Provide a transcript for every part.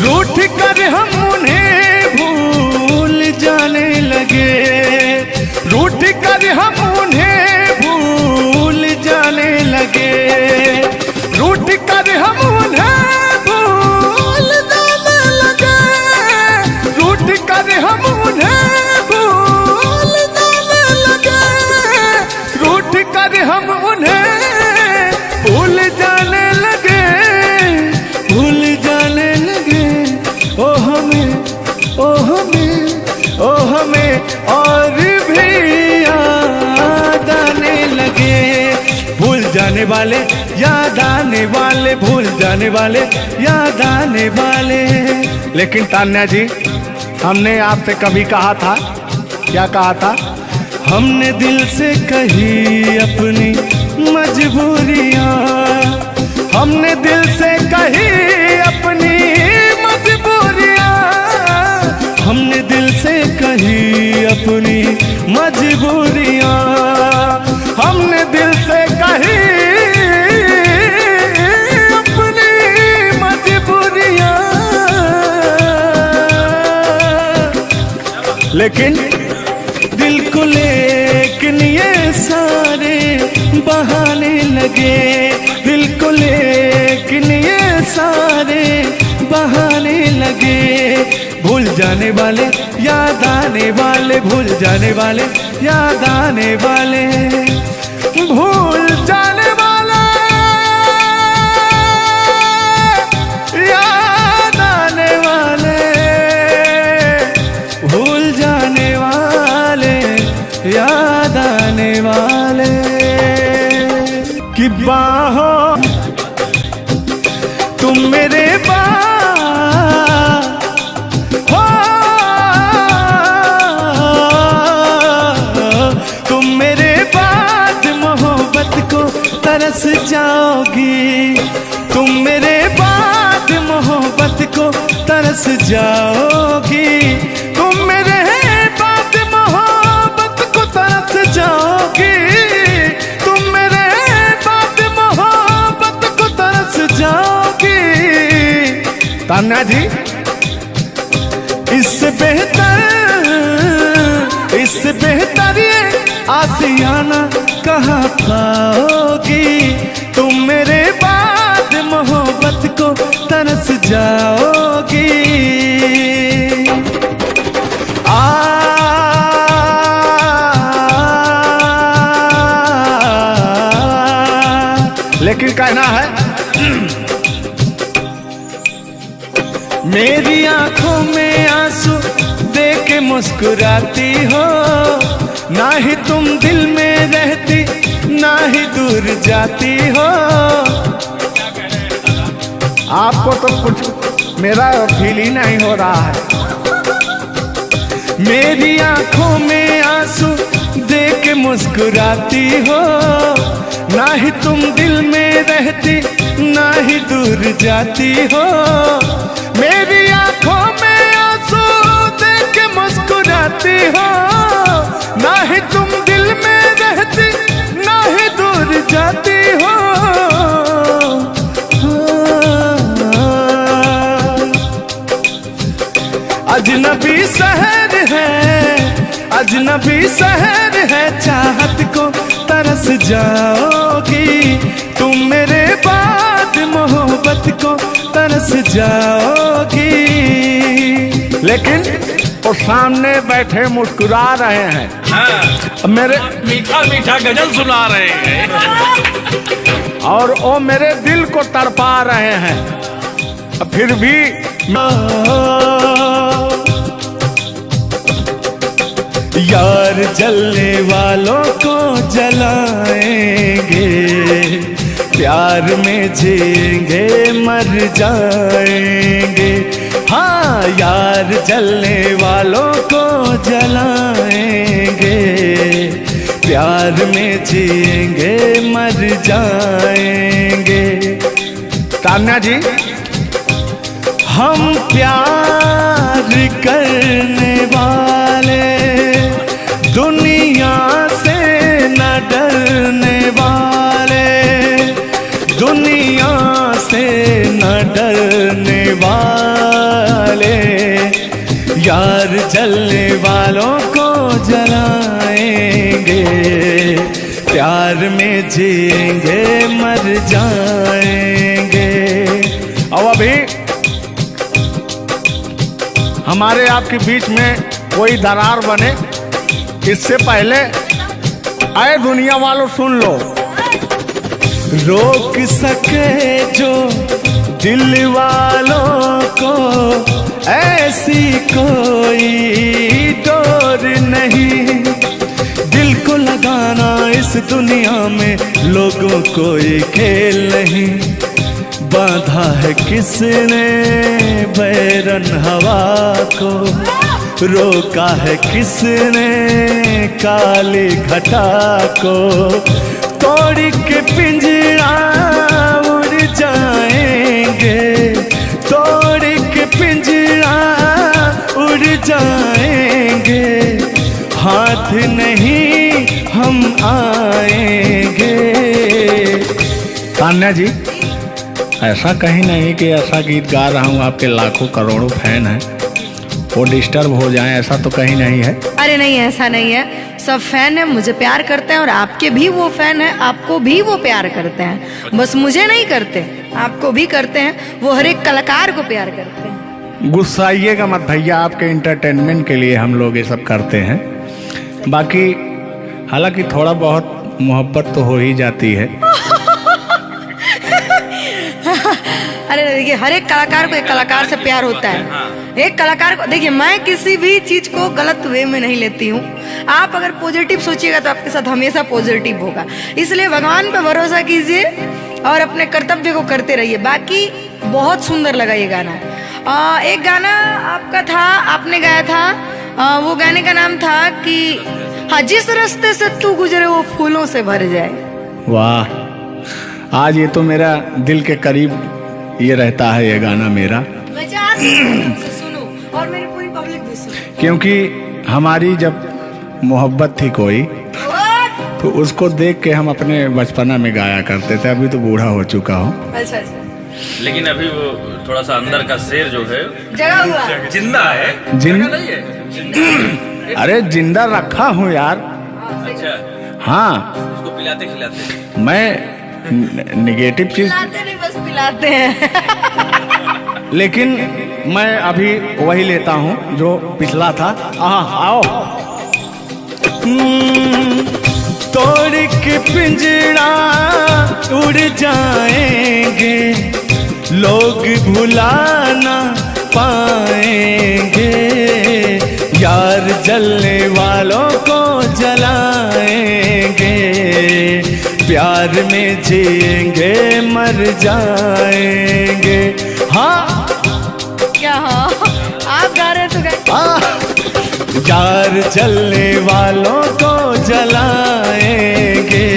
रूठ कर हम उन्हें भूल जाने लगे, रूठ कर हम उन्हें भूल जाने लगे, रूठ कर हम उन्हें भूल जाने लगे, रूठ कर हम उन्हें भूल जाने लगे, रूठ कर हम उन्हें भूल जाने लगे, भूल जाने लगे। ओ हमें, ओ हमें, ओ हमें और भी याद आने लगे। भूल जाने वाले, याद आने वाले, भूल जाने वाले, याद आने वाले। लेकिन तान्या जी, हमने आपसे कभी कहा था, क्या कहा था? हमने दिल से कही अपनी मजबूरियां, हमने दिल से कही अपनी मजबूरियां, हमने दिल से कही अपनी मजबूरियां, हमने दिल से कही अपनी मजबूरियां। लेकिन दिल को लेकिन ये सारे बहाने लगे, दिल को लेकिन ये सारे बहाने लगे। भूल जाने वाले, याद आने वाले, भूल जाने वाले, याद आने वाले, भूल जाने वाले, याद आने वाले, भूल जाने वाले, याद आने वाले। कि बाहों तुम मेरे हो, तुम मेरे बाद मोहब्बत को तरस जाओगी, तुम मेरे बाद मोहब्बत को तरस जाओगी, तुम मेरे बाद मोहब्बत को तरस जाओगी, तुम मेरे बाद मोहब्बत को तरस जाओगी। तान्या जी, इससे बेहतर ये आशियाना कहाँ पाओगी, तुम मेरे बाद मोहब्बत को तरस जाओगी। लेकिन कहना है, मेरी आंखों में आंसू देख के मुस्कुराती हो, ना ही तुम दिल में रहती, ना ही दूर जाती हो। आपको तो कुछ मेरा फील ही नहीं हो रहा है। मेरी आंखों में आंसू देख के मुस्कुराती हो, ना ही तुम दिल में रहती, ना ही दूर जाती हो। मेरी आंखों में आंसू देख के मुस्कुराती हो, ना ही तुम दिल में रहती, ना ही दूर जाती हो। अजनबी शहर है, अजनबी शहर है, चाहत को तरस जाओगी, तुम मेरे बाद मोहब्बत को तरस जाओगी। लेकिन वो सामने बैठे मुस्कुरा रहे हैं, हाँ, मेरे मीठा मीठा गजल सुना रहे हैं, और वो मेरे दिल को तड़पा रहे हैं। फिर भी यार जलने वालों को जलाएंगे, प्यार में जिएंगे मर जाएंगे। हाँ, यार जलने वालों को जलाएंगे, प्यार में जिएंगे मर जाएंगे। तान्या जी, हम प्यार करने वाले दुनिया से न डरने वाले, दुनिया से न डरने वाले, जलने वालों को जलाएंगे, प्यार में जिएंगे मर जाएंगे। अब अभी हमारे आपके बीच में कोई दरार बने इससे पहले आए दुनिया वालों सुन लो। रोक सके जो दिल वालों को ऐसी कोई डोर नहीं, दिल को लगाना इस दुनिया में लोगों कोई खेल नहीं। बांधा है किसने बैरन हवा को, रोका है किसने काली घटा को, तोड़ के पिंजरा उड़ जाएंगे, तोड़ के पिंजरा उड़ जाएंगे, हाथ नहीं हम आएंगे। तान्या जी, ऐसा कहीं नहीं कि ऐसा गीत गा रहा हूँ आपके लाखों करोड़ों फैन हैं वो डिस्टर्ब हो जाएं, ऐसा तो कहीं नहीं है। अरे नहीं, ऐसा नहीं है। सब फैन है, मुझे प्यार करते हैं और आपके भी वो फैन है, आपको भी वो प्यार करते हैं। बस मुझे नहीं करते, आपको भी करते हैं। वो हर एक कलाकार को प्यार करते हैं। गुस्साइएगा मत भैया, आपके इंटरटेनमेंट के लिए हम लोग ये सब करते हैं। बाकी हालांकि थोड़ा बहुत मोहब्बत तो हो ही जाती है। अरे देखिए, हर एक कलाकार को एक कलाकार से प्यार होता है। एक कलाकार को देखिए, मैं किसी भी चीज को गलत वे में नहीं लेती हूँ। आप अगर पॉजिटिव सोचिएगा तो आपके साथ हमेशा पॉजिटिव होगा। इसलिए भगवान पे भरोसा कीजिए और अपने कर्तव्य को करते रहिए। बाकी बहुत सुंदर लगा ये गाना। एक गाना आपका था, आपने गाया था, वो गाने का नाम था कि हाँ, जिस रास्ते से तू गुजरे वो फूलों से भर जाए। वाह, आज ये तो मेरा दिल के करीब ये रहता है ये गाना मेरा। मैं चाहती हूं तुमसे सुनूं और मेरी पूरी पब्लिक भी सुने, क्योंकि हमारी जब मोहब्बत थी कोई तो उसको देख के हम अपने बचपना में गाया करते थे। अभी तो बूढ़ा हो चुका हूँ। अच्छा अच्छा, लेकिन अभी वो थोड़ा सा अंदर का शेर जो है जगा हुआ जिंदा है। जिन नहीं है जिंदा। अरे जिंदा रखा हूँ यार। अच्छा, हाँ, उसको पिलाते खिलाते। मैं निगेटिव चीज पिलाते नहीं, बस पिलाते हैं। लेकिन मैं अभी वही लेता हूँ जो पिछला था। आओ। तोड़ के पिंजरा उड़ जाएंगे, लोग भुला ना पाएंगे, यार जलने वालों को जलाएंगे, प्यार में जिएंगे मर जाएंगे। हाँ क्या? हाँ, आप गा रहे तो यार जलने वालों को जलाएंगे,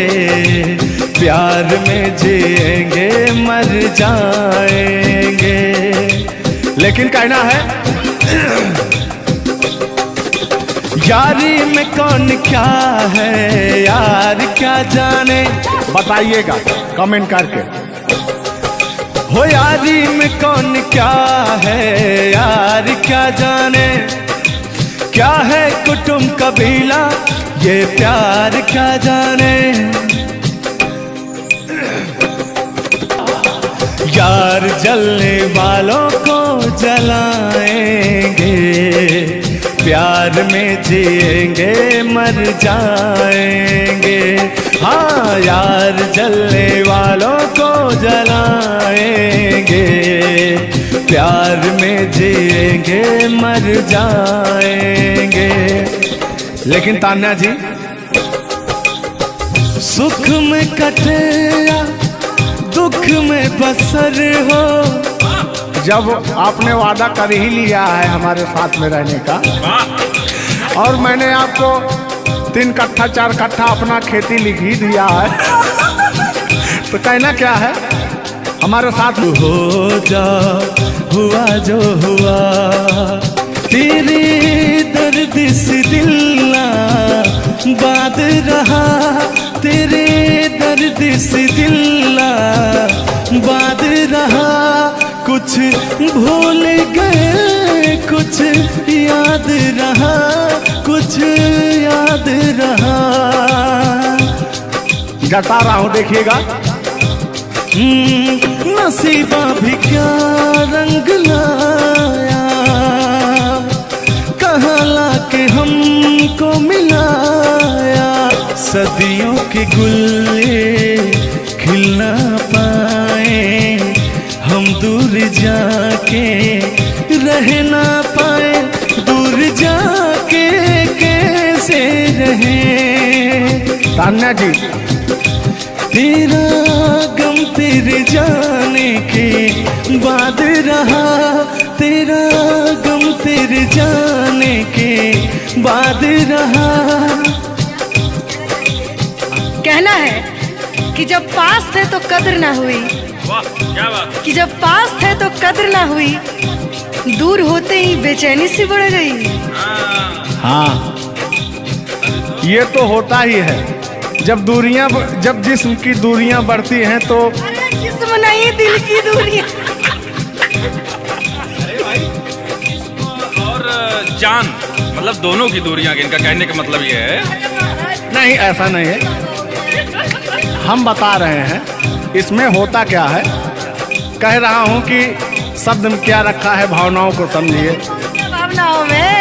प्यार में जिएंगे मर जाएंगे। लेकिन कहना है यारी में कौन क्या है यार क्या जाने, बताइएगा कमेंट करके। हो यारी में कौन क्या है यार क्या जाने, क्या है कुटुंब कबीला ये प्यार क्या जाने, यार जलने वालों को जलाएंगे, प्यार में जिएंगे मर जाएंगे। हाँ, यार जलने वालों को जलाएंगे, प्यार में जिएंगे मर जाएंगे। लेकिन तान्या जी, सुख में कटे या दुख में बसर हो, जब आपने वादा कर ही लिया है हमारे साथ में रहने का, और मैंने आपको 3 कट्ठा 4 कट्ठा अपना खेती लिख ही दिया है तो कहना क्या है, हमारे साथ हो जा, हुआ जो हुआ, तेरे दर्द से दिल ना बात रहा, तेरे दर्द से दिल ना बात रहा, कुछ भूल गए कुछ याद जता रहा हूं, देखिएगा। नसीबा भी क्या रंग लाया, कहाँ लाके हमको मिलाया। सदियों के गुल्ले खिल ना पाए, हम दूर जाके रह ना पाए। दूर जाके कैसे रहे तान्या जी। तेरा गम तेरे जाने के बाद रहा, तेरा गम तेरे जाने के बाद रहा। कहना है कि जब पास थे तो कद्र ना हुई, वाह क्या बात। कि जब पास थे तो कद्र ना हुई, दूर होते ही बेचैनी सी बढ़ गई। हाँ, ये तो होता ही है। जब जिस्म की दूरियां बढ़ती हैं तो अरे जिस्म नहीं, दिल की दूरियां। अरे भाई जिस्म और जान मतलब दोनों की दूरियां, इनका कहने का मतलब ये है। नहीं, ऐसा नहीं है। हम बता रहे हैं इसमें होता क्या है। कह रहा हूं कि शब्द में क्या रखा है, भावनाओं को समझिए। भावनाओं में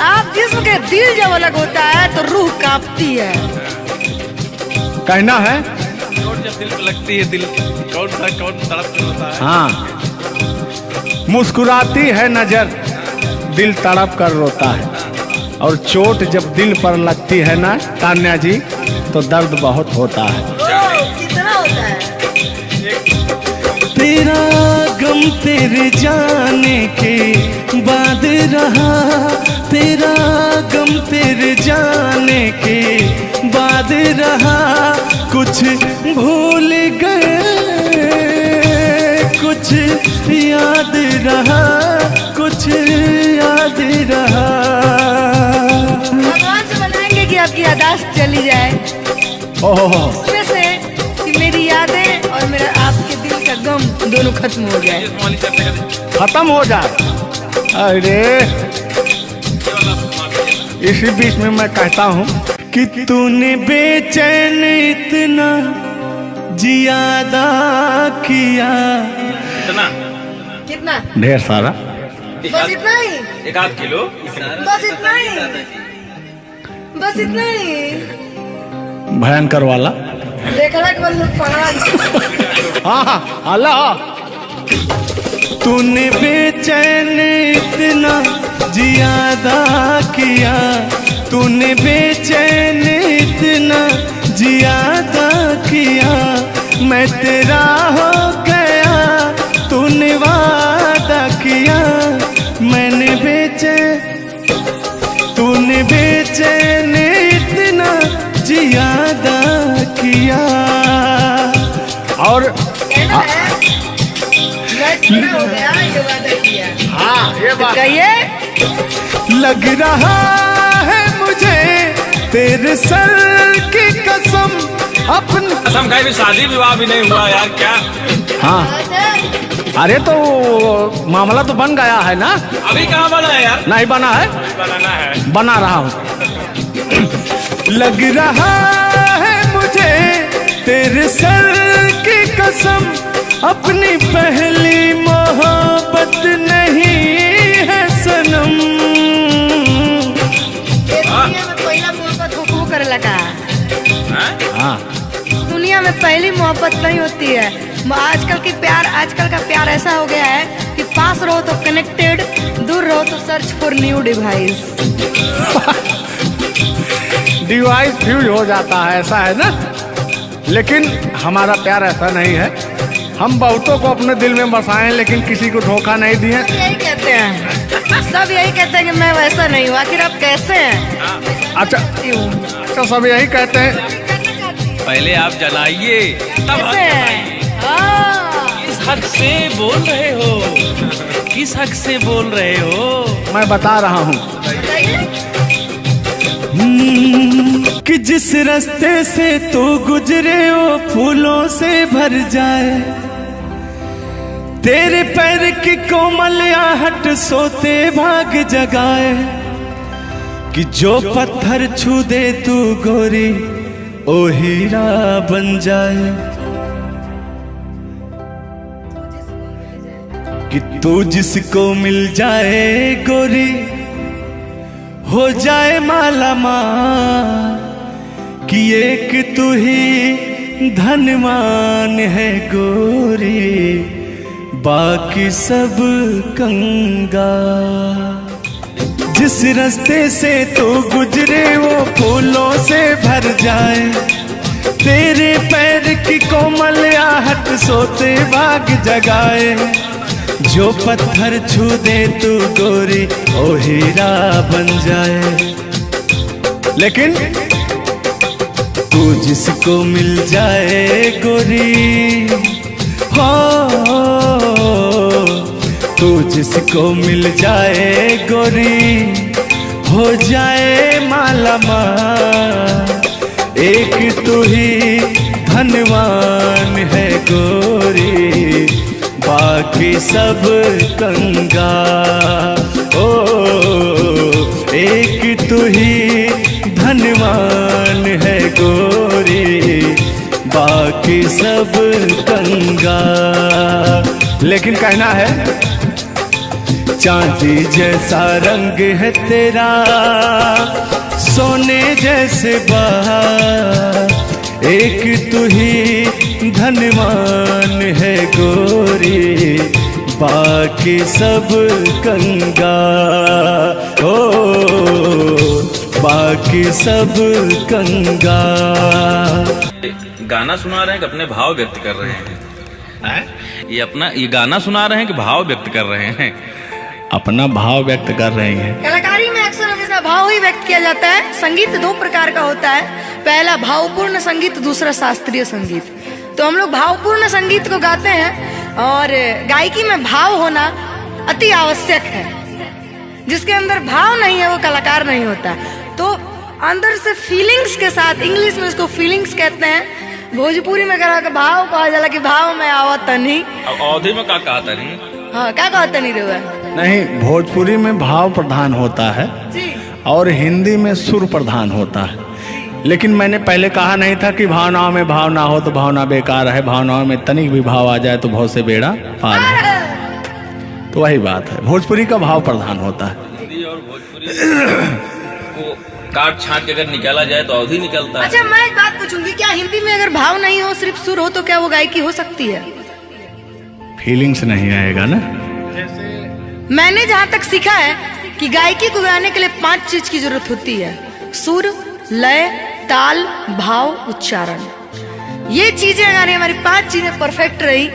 आप जिस्म के दिल जब अलग होता है तो रूह कांपती है। कहना है चोट जब दिल पे लगती है, दिल कौन तड़प कर होता है। हाँ, मुस्कुराती है नजर, दिल तड़प कर रोता है। और चोट जब दिल पर लगती है ना तान्या जी, तो दर्द बहुत होता है। कितना होता है। तेरा गम तेरे जाने के बाद रहा, तेरा गम तेरे जाने के बाद रहा। कुछ भूल गए, कुछ याद रहा, कुछ याद रहा। भगवान से बनाएंगे कि आपकी यादाश्त चली जाए, ओह, उसमें से कि मेरी यादें और मेरा आपके दिल का गम दोनों खत्म हो जाए। खत्म हो जाए। अरे इसी बीच में मैं कहता हूँ कि तूने बेचैन इतना जियादा किया। इतना कितना? ढेर सारा। बस इतना ही, 1 किलो। बस इतना ही, बस इतना ही। भयंकर वाला। देखला के बाद लोग पढ़ा। हाँ, अल्लाह। तूने बेचैन इतना जियादा किया, तूने बेचैन इतना जियादा किया। मैं तेरा हो गया, तूने वादा किया। मैंने तूने बेचैन इतना जियादा किया। और हो गया, ये वादा किया। हाँ, ये बात कहिए। लग रहा है मुझे तेरे सर की कसम, अपनी कसम खाई भी शादी विवाह भी नहीं हुआ यार, क्या। हाँ, अरे तो मामला तो बन गया है ना। अभी कहाँ बना है यार। नहीं बना है, बनाना है। बना रहा हूँ। लग रहा है मुझे तेरे सर की कसम, अपनी पहली मोहब्बत नहीं है सनम। दुनिया में पहला मोहब्बत हुक्म कर लगा। हाँ, दुनिया में पहली मोहब्बत नहीं होती है। आजकल का प्यार ऐसा हो गया है कि पास रहो तो कनेक्टेड, दूर रहो तो search for new device. Device fuse हो जाता है, ऐसा है ना। लेकिन हमारा प्यार ऐसा नहीं है। हम बहुतों को अपने दिल में बसाए, लेकिन किसी को धोखा नहीं दिए। यही कहते हैं, सब यही कहते हैं कि मैं वैसा नहीं हूँ। आखिर आप कैसे हैं? अच्छा, सब यही कहते हैं। पहले आप जलाइए तब कैसे हैं? किस हक से बोल रहे हो, किस हक से बोल रहे हो। मैं बता रहा हूँ कि जिस रास्ते से तू गुजरे वो फूलों से भर जाए। तेरे पैर की कोमल आहट सोते भाग जगाए। कि जो पत्थर छू दे तू गोरी ओ हीरा बन जाए, कि तू जिसको मिल जाए गोरी हो जाए माला माल, कि एक तू ही धनवान है गोरी, बाकी सब कंगाल। जिस रास्ते से तू गुजरे वो फूलों से भर जाए, तेरे पैर की कोमल आहट सोते भाग जगाए, जो पत्थर छू दे तू गोरी ओ हीरा बन जाए। लेकिन तू जिसको मिल जाए गोरी, हो तू जिसको मिल जाए गोरी हो जाए माला माल, एक तू ही धनवान है गोरी, बाकी सब कंगाल। ओ एक तू ही धनवान है गोरी, बाकी सब कंगाल। लेकिन कहना है चांदी जैसा रंग है तेरा, सोने जैसे बहार, एक तू ही धनवान है गोरी, बाकी सब कंगाल। ओ बाकी सब कंगाल। गाना सुना रहे हैं कि अपने भाव व्यक्त कर रहे हैं? ये गाना सुना रहे हैं कि भाव व्यक्त कर रहे हैं? अपना भाव व्यक्त कर रहे हैं। कलाकारी में अक्सर हमेशा भाव ही व्यक्त किया जाता है। संगीत दो प्रकार का होता है, पहला भावपूर्ण संगीत, दूसरा शास्त्रीय संगीत। तो हम लोग भावपूर्ण संगीत को गाते हैं और गायकी में भाव होना अति आवश्यक है। जिसके अंदर भाव नहीं है वो कलाकार नहीं होता। तो अंदर से फीलिंग्स के साथ, इंग्लिश में इसको फीलिंग्स कहते हैं, भोजपुरी में कहा कि भाव कहा जाला कि भाव में आवत नहीं। अब अवधि में क्या कहा नहीं? हाँ क्या कहता नहीं रहुआ? नहीं, भोजपुरी में भाव प्रधान होता है जी, और हिंदी में सुर प्रधान होता है। लेकिन मैंने पहले कहा नहीं था कि भावनाओं में भाव ना हो तो भावना बेकार है, भावनाओं में तनिक भी भाव आ जाए तो भाव से बेड़ा पार है। तो वही बात है, भोजपुरी का भाव प्रधान होता है। हिंदी और भोजपुरी को काट छाट के अगर निकाला जाए तो अवधि निकलता है। अच्छा मैं एक बात पूछूंगी, क्या हिंदी में अगर भाव नहीं हो सिर्फ सुर हो तो क्या वो गायकी हो सकती है? फीलिंग्स नहीं आएगा ना। मैंने जहाँ तक सीखा है कि गायकी को गाने के लिए 5 चीज की जरूरत होती है: सुर, लय, ताल, भाव, उच्चारण। ये चीजें अगर हमारी 5 चीजें परफेक्ट रही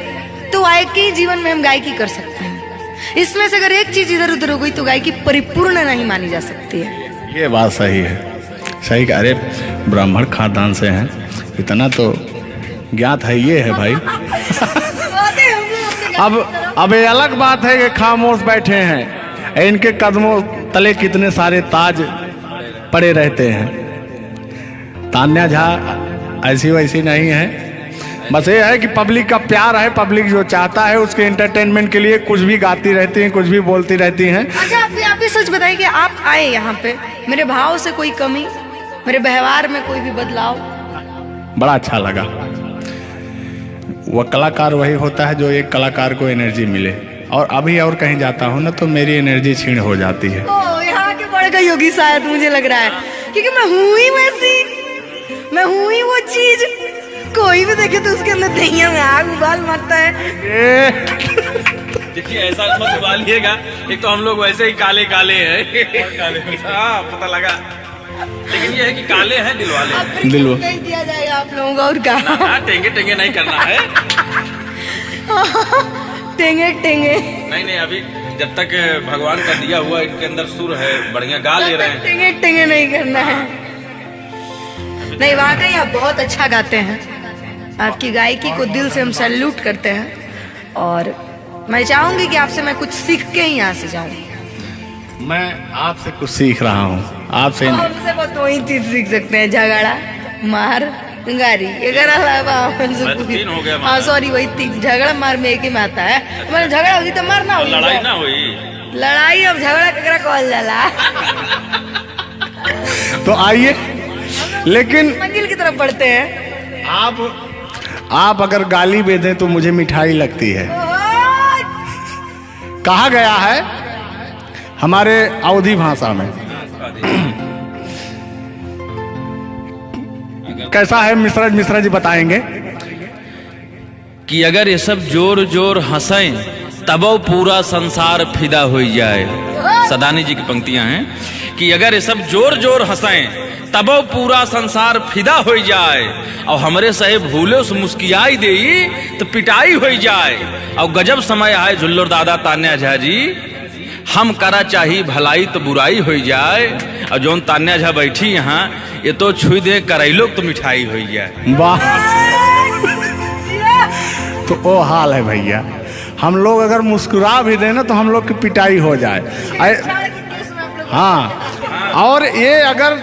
तो गायकी जीवन में हम गायकी कर सकते हैं। इसमें से अगर एक चीज इधर उधर हो गई तो गायकी परिपूर्ण नहीं मानी जा सकती है। ये बात सही है, सही। अरे ब्राह्मण खानदान से हैं, इतना तो ज्ञात है। ये है भाई। अब ये अलग बात है कि खामोश बैठे हैं, इनके कदमों तले कितने सारे ताज पड़े रहते हैं। तान्या झा ऐसी वैसी नहीं है, बस ये है कि पब्लिक का प्यार है, पब्लिक जो चाहता है उसके एंटरटेनमेंट के लिए कुछ भी गाती रहती हैं, कुछ भी बोलती रहती हैं। अच्छा आप भी सच बताइए कि आप आए यहाँ पे, मेरे भाव से कोई कमी, मेरे व्यवहार में कोई भी बदलाव? बड़ा अच्छा लगा। वह कलाकार वही होता है जो एक कलाकार को एनर्जी मिले, और अभी और कहीं जाता हूँ ना तो मेरी एनर्जी छीण हो जाती है। ओ यहाँ के बढ़ गई होगी शायद, मुझे लग रहा है, क्योंकि मैं हूँ ही वैसी, मैं हूँ ही वो चीज। कोई भी देखे तो उसके अंदर दहिया में आग उबाल मारता है। देखिए ऐसा मत उबालिएगा, एक तो हम लोग वैसे ही काले काले हैं। हाँ पता लगा, लेकिन ये है कि काले हैं दिल वाले। दिल नहीं दिया जाएगा आप लोगों को, और क्या टेंगे टेंगे नहीं करना है। टेंगे टेंगे नहीं अभी जब तक भगवान का दिया हुआ इनके अंदर सुर है, बढ़िया गा ले रहे हैं। टेंगे टेंगे नहीं करना है। नहीं वाकई आप बहुत अच्छा गाते हैं, आपकी गायकी को दिल से हम सैल्यूट करते हैं। और मैं चाहूंगी कि आपसे मैं कुछ सीख के ही यहाँ से जाऊं। मैं आपसे कुछ सीख रहा हूँ, आपसे हमसे बस दो ही चीज सीख सकते हैं: झगड़ा, मार, गारी। हाँ सॉरी, वही 3 झगड़ा मार में एक ही में आता है। मैंने झगड़ा होगी तो मारना होगी, लड़ाई ना हुई। लड़ाई अब झगड़ा ककरा कहल जाला। तो आइए लेकिन मंजिल की तरफ बढ़ते हैं। आप अगर गाली भी दें तो मुझे मिठाई लगती है। कहा गया है हमारे अवधी भाषा में, कैसा है मिश्रा जी बताएंगे कि अगर ये सब जोर जोर हंसें तबो पूरा संसार फिदा हो जाए। सदानी जी की पंक्तियां हैं कि अगर ये सब जोर जोर हंसें तबो पूरा संसार फिदा हो जाए, और हमरे सहे भूले से मुस्कियाई दे तो पिटाई हो जाए। और गजब समय आए झुल्लर दादा तान्या झा जी, हम करा चाही भलाई तो बुराई हो जाए। और जोन तान्या झा बैठी यहाँ, ये तो छुई दे करैलो तो मिठाई हो जाए। वाह, तो वो हाल है भैया। हम लोग अगर मुस्कुरा भी देना तो हम लोग की पिटाई हो जाए। हाँ, और ये अगर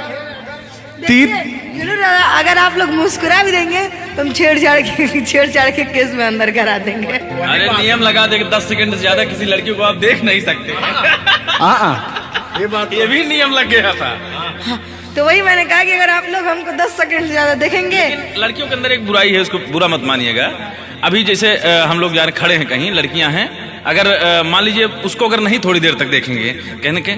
अगर आप लोग मुस्कुरा भी देंगे तो हम छेड़छाड़ के केस में अंदर करा देंगे। अरे नियम लगा दे 10 सेकंड से ज्यादा किसी लड़की को आप देख नहीं सकते। ये भी नियम लग गया था। तो वही मैंने कहा कि अगर आप लोग हमको 10 सेकंड से ज्यादा देखेंगे। लड़कियों के अंदर एक बुराई है, उसको बुरा मत मानिएगा। अभी जैसे हम लोग यार खड़े हैं कहीं, लड़कियां हैं, अगर मान लीजिए उसको अगर नहीं थोड़ी देर तक देखेंगे, कहने के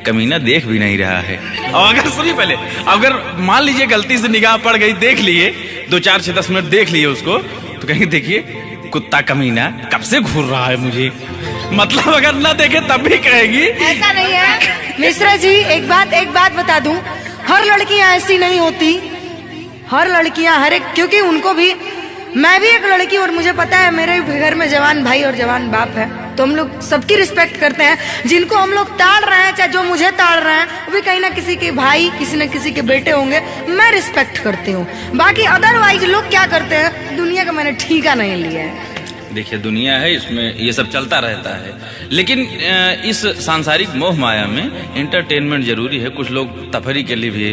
कमीना देख भी नहीं रहा है। और अगर सुनिए पहले, अगर मान लीजिए गलती से निगाह पड़ गई, देख लिए 2 4 6 10 मिनट देख लिए उसको, तो कहेंगे देखिए कुत्ता कमीना कब से घूर रहा है मुझे। मतलब अगर ना देखे तब भी कहेगी। ऐसा नहीं है मिश्रा जी, एक बात बता दूं, हर लड़कियां ऐसी नहीं होती। हर लड़कियां हर एक, क्योंकि उनको भी, मैं भी एक लड़की और मुझे पता है मेरे घर में जवान भाई और जवान बाप है, तो हम लोग सबकी रिस्पेक्ट करते हैं। जिनको हम लोग ताड़ रहे हैं, चाहे जो मुझे ताड़ रहे हैं, वो भी कहीं ना किसी के भाई, किसी न किसी के बेटे होंगे, मैं रिस्पेक्ट करती हूँ। बाकी अदरवाइज लोग क्या करते हैं, दुनिया का मैंने ठीका नहीं लिया है। देखिए दुनिया है, इसमें ये सब चलता रहता है, लेकिन इस सांसारिक मोह माया में एंटरटेनमेंट जरूरी है। कुछ लोग तफरी के लिए भी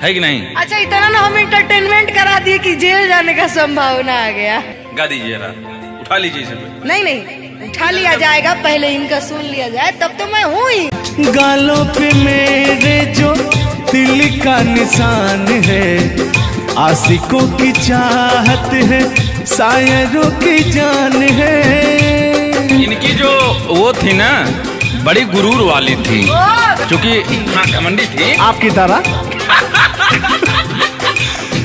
है कि नहीं। अच्छा, इतना ना हम एंटरटेनमेंट करा दिए कि जेल जाने का संभावना आ गया। गा दीजिए, उठा लीजिए इसे। नहीं, उठा लिया जाएगा, पहले इनका सुन लिया जाए, तब तो मैं हूँ ही। गालों पे मेरे जो दिल का निशान है, आशिकों की चाहत है, शायरों की जान है। इनकी जो वो थी ना, बड़ी गुरूर वाली थी, क्योंकि हाँ घमंडी थी आपकी तरह।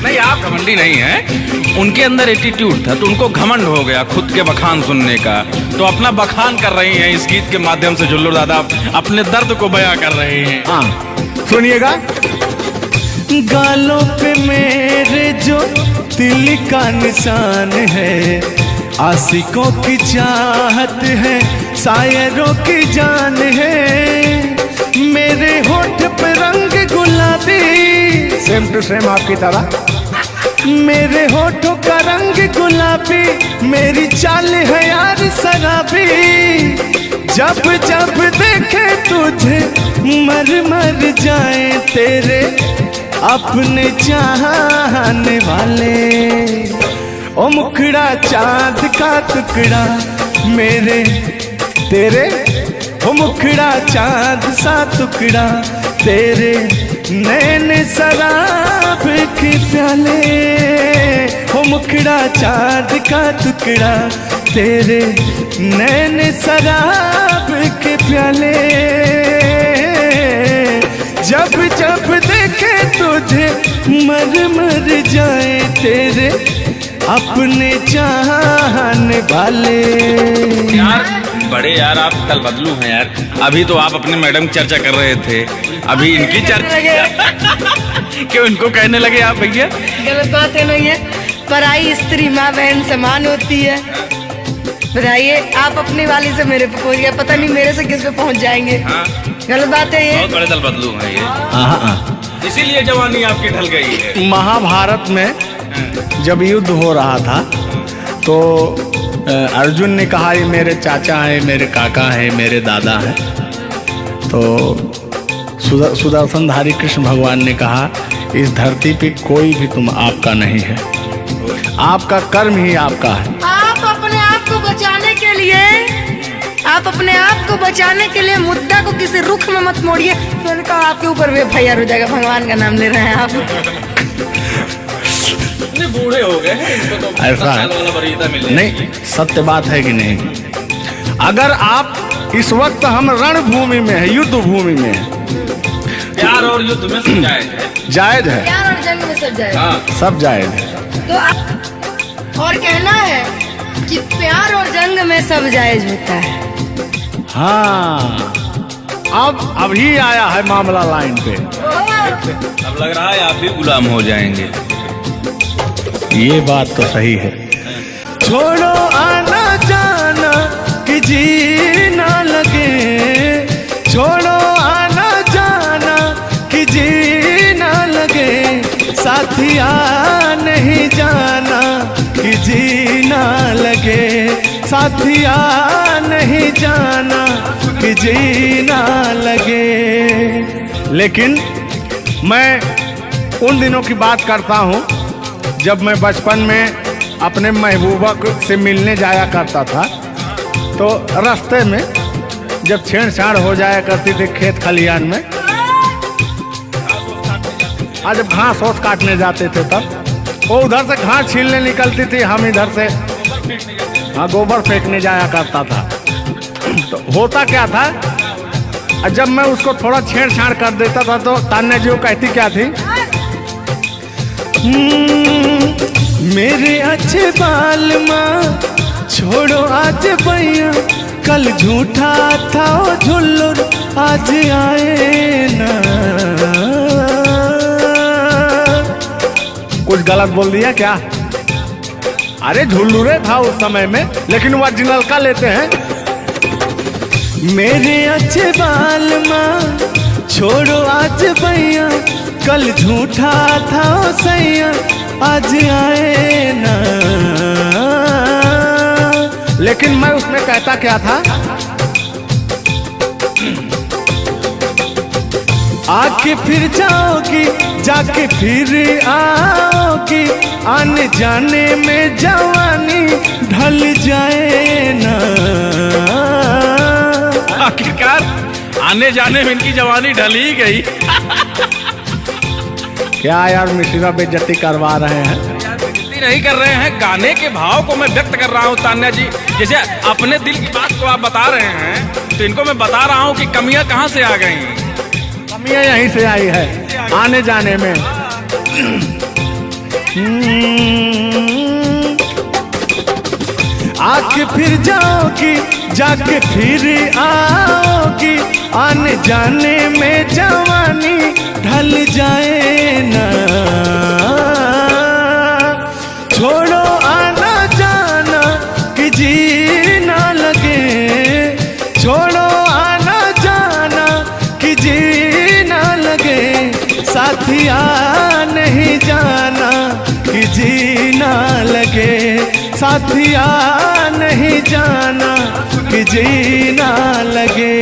नहीं, आप घमंडी नहीं है, उनके अंदर एटीट्यूड था, तो उनको घमंड हो गया खुद के बखान सुनने का, तो अपना बखान कर रही हैं इस गीत के माध्यम से। झुल्लर दादा अपने दर्द को बयां कर रहे हैं। हाँ सुनिएगा। गालों पे मेरे जो दिल का निशान है, आशिकों की चाहत है, शायरों की जान है। मेरे होठ पे रंग गुलाबी, सेम टू सेम आपकी तरह। मेरे होठों का रंग गुलाबी, मेरी चाल है यार शराबी। जब जब देखे तुझे मर मर जाए तेरे अपने चाहने वाले। ओ मुखड़ा चांद का टुकड़ा मेरे तेरे, ओ मुखड़ा चांद सा टुकड़ा तेरे, नैन शराब के प्याले। ओ मुखड़ा चांद का टुकड़ा तेरे, नैन शराब के प्याले। जब जब देखे तुझे मर मर जाए तेरे अपने चाहने वाले। यार बड़े यार, आप कल बदलू हैं यार। अभी तो आप अपने मैडम की चर्चा कर रहे थे, अभी इनकी चर्चा क्यों इनको कहने लगे आप भैया? गलत बात है नहीं है, पराई स्त्री माँ बहन समान होती है। बताइए, आप अपनी वाली से मेरे पे पहुंच गए, पता नहीं मेरे से किस पे पहुंच जाएंगे। हाँ। गलत बात है ये। बहुत बड़े दल बदलू हैं ये, इसीलिए जवानी आपकी ढल गई है। महाभारत में जब युद्ध हो रहा था तो अर्जुन ने कहा ये मेरे चाचा हैं, मेरे काका हैं, मेरे दादा हैं। तो सुदर्शनधारी कृष्ण भगवान ने कहा इस धरती पे कोई भी तुम आपका नहीं है, आपका कर्म ही आपका है। आप अपने आप को बचाने के लिए, आप अपने आप को बचाने के लिए मुद्दा को किसी रुख में मत मोड़िए। मैंने कहा आपके ऊपर भी FIR हो जाएगा, भगवान का नाम ले रहे हैं आप। बूढ़े हो गए हैं, इनको तो ऐसा है। वाला वरीयता मिल जाएगी। नहीं, सत्य बात है कि नहीं? अगर आप इस वक्त हम रणभूमि में है, युद्ध भूमि में है, प्यार और युद्ध में सब जायज है। जायज है, प्यार और जंग में सब जाएगा। हाँ, सब जायज है। तो और कहना है कि प्यार और जंग में सब जायज होता है। हाँ, अब अभी आया है मामला लाइन पे। अब लग रहा है आप भी गुलाम हो जाएंगे। ये बात तो सही है। छोड़ो आना जाना कि जीना लगे, छोड़ो आना जाना कि जीना लगे, साथिया नहीं जाना कि जीना लगे, साथिया नहीं जाना कि जीना लगे। लेकिन मैं उन दिनों की बात करता हूँ जब मैं बचपन में अपने महबूबा से मिलने जाया करता था, तो रास्ते में जब छेड़छाड़ हो जाया करती थी खेत खलियान में, आज जब घास ओस काटने जाते थे तब वो उधर से घास छीलने निकलती थी, हम इधर से हाँ गोबर फेंकने जाया करता था। तो होता क्या था, जब मैं उसको थोड़ा छेड़छाड़ कर देता था तो तान्या जी वो कहती क्या थी, मेरे अच्छे बाल माँ छोड़ो आज भैया, कल झूठा था वो झुल्लुर आज आए ना। कुछ गलत बोल दिया क्या? अरे झुल्लुरे था उस समय में, लेकिन वो ओरिजिनल का लेते हैं। मेरे अच्छे बाल माँ छोड़ो आज भैया, कल झूठा था वो सैया आज आए ना। लेकिन मैं उसमें कहता क्या था, आके फिर जाओगी जाके फिर आओगी, आने जाने में जवानी ढल जाए ना। आखिरकार आने जाने में इनकी जवानी ढल ही गई। क्या यार मिश्रा बेइज्जती करवा रहे हैं? यार बेइज्जती नहीं कर रहे हैं, गाने के भाव को मैं व्यक्त कर रहा हूँ तान्या जी। जैसे अपने दिल की बात को आप बता रहे हैं, तो इनको मैं बता रहा हूँ कि कमियां कहाँ से आ गई। कमियां यहीं से आई है आने जाने में। आके फिर जाओगी जाके फिर आओगी, आने जाने में जवानी ढल जाए ना। छोड़ो आना जाना कि जीना लगे, छोड़ो आना जाना कि जीना लगे, साथिया नहीं जाना कि जीना लगे, साथिया नहीं जाना कि जीना लगे।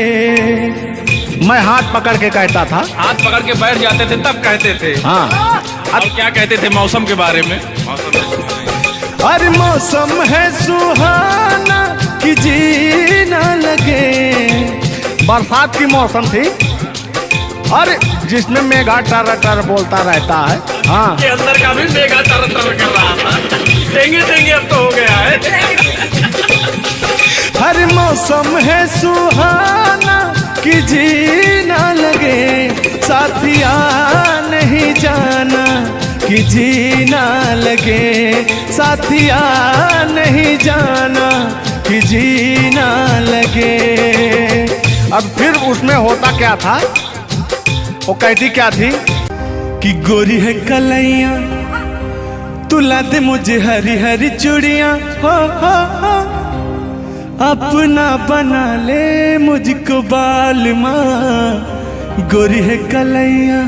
मैं हाथ पकड़ के कहता था, हाथ पकड़ के बैठ जाते थे तब कहते थे। हाँ, और क्या कहते थे मौसम के बारे में? अरे मौसम है सुहाना कि जीना लगे। बरसात की मौसम थी, अरे जिसमें मेघा टर टर बोलता रहता है। हाँ, के अंदर का भी मेघा तर तर कर रहा था। देंगे देंगे अब तो हो गया है। हर मौसम है सुहाना कि जीना लगे, साथिया नहीं जाना कि जीना लगे, साथिया नहीं जाना कि जीना लगे। अब फिर उसमें होता क्या था, वो कहती क्या थी कि गोरी है कलैया तुला दे मुझे हरी हरी चूड़ियां, हो अपना बना ले मुझको बाल माँ, गोरी है कलैया।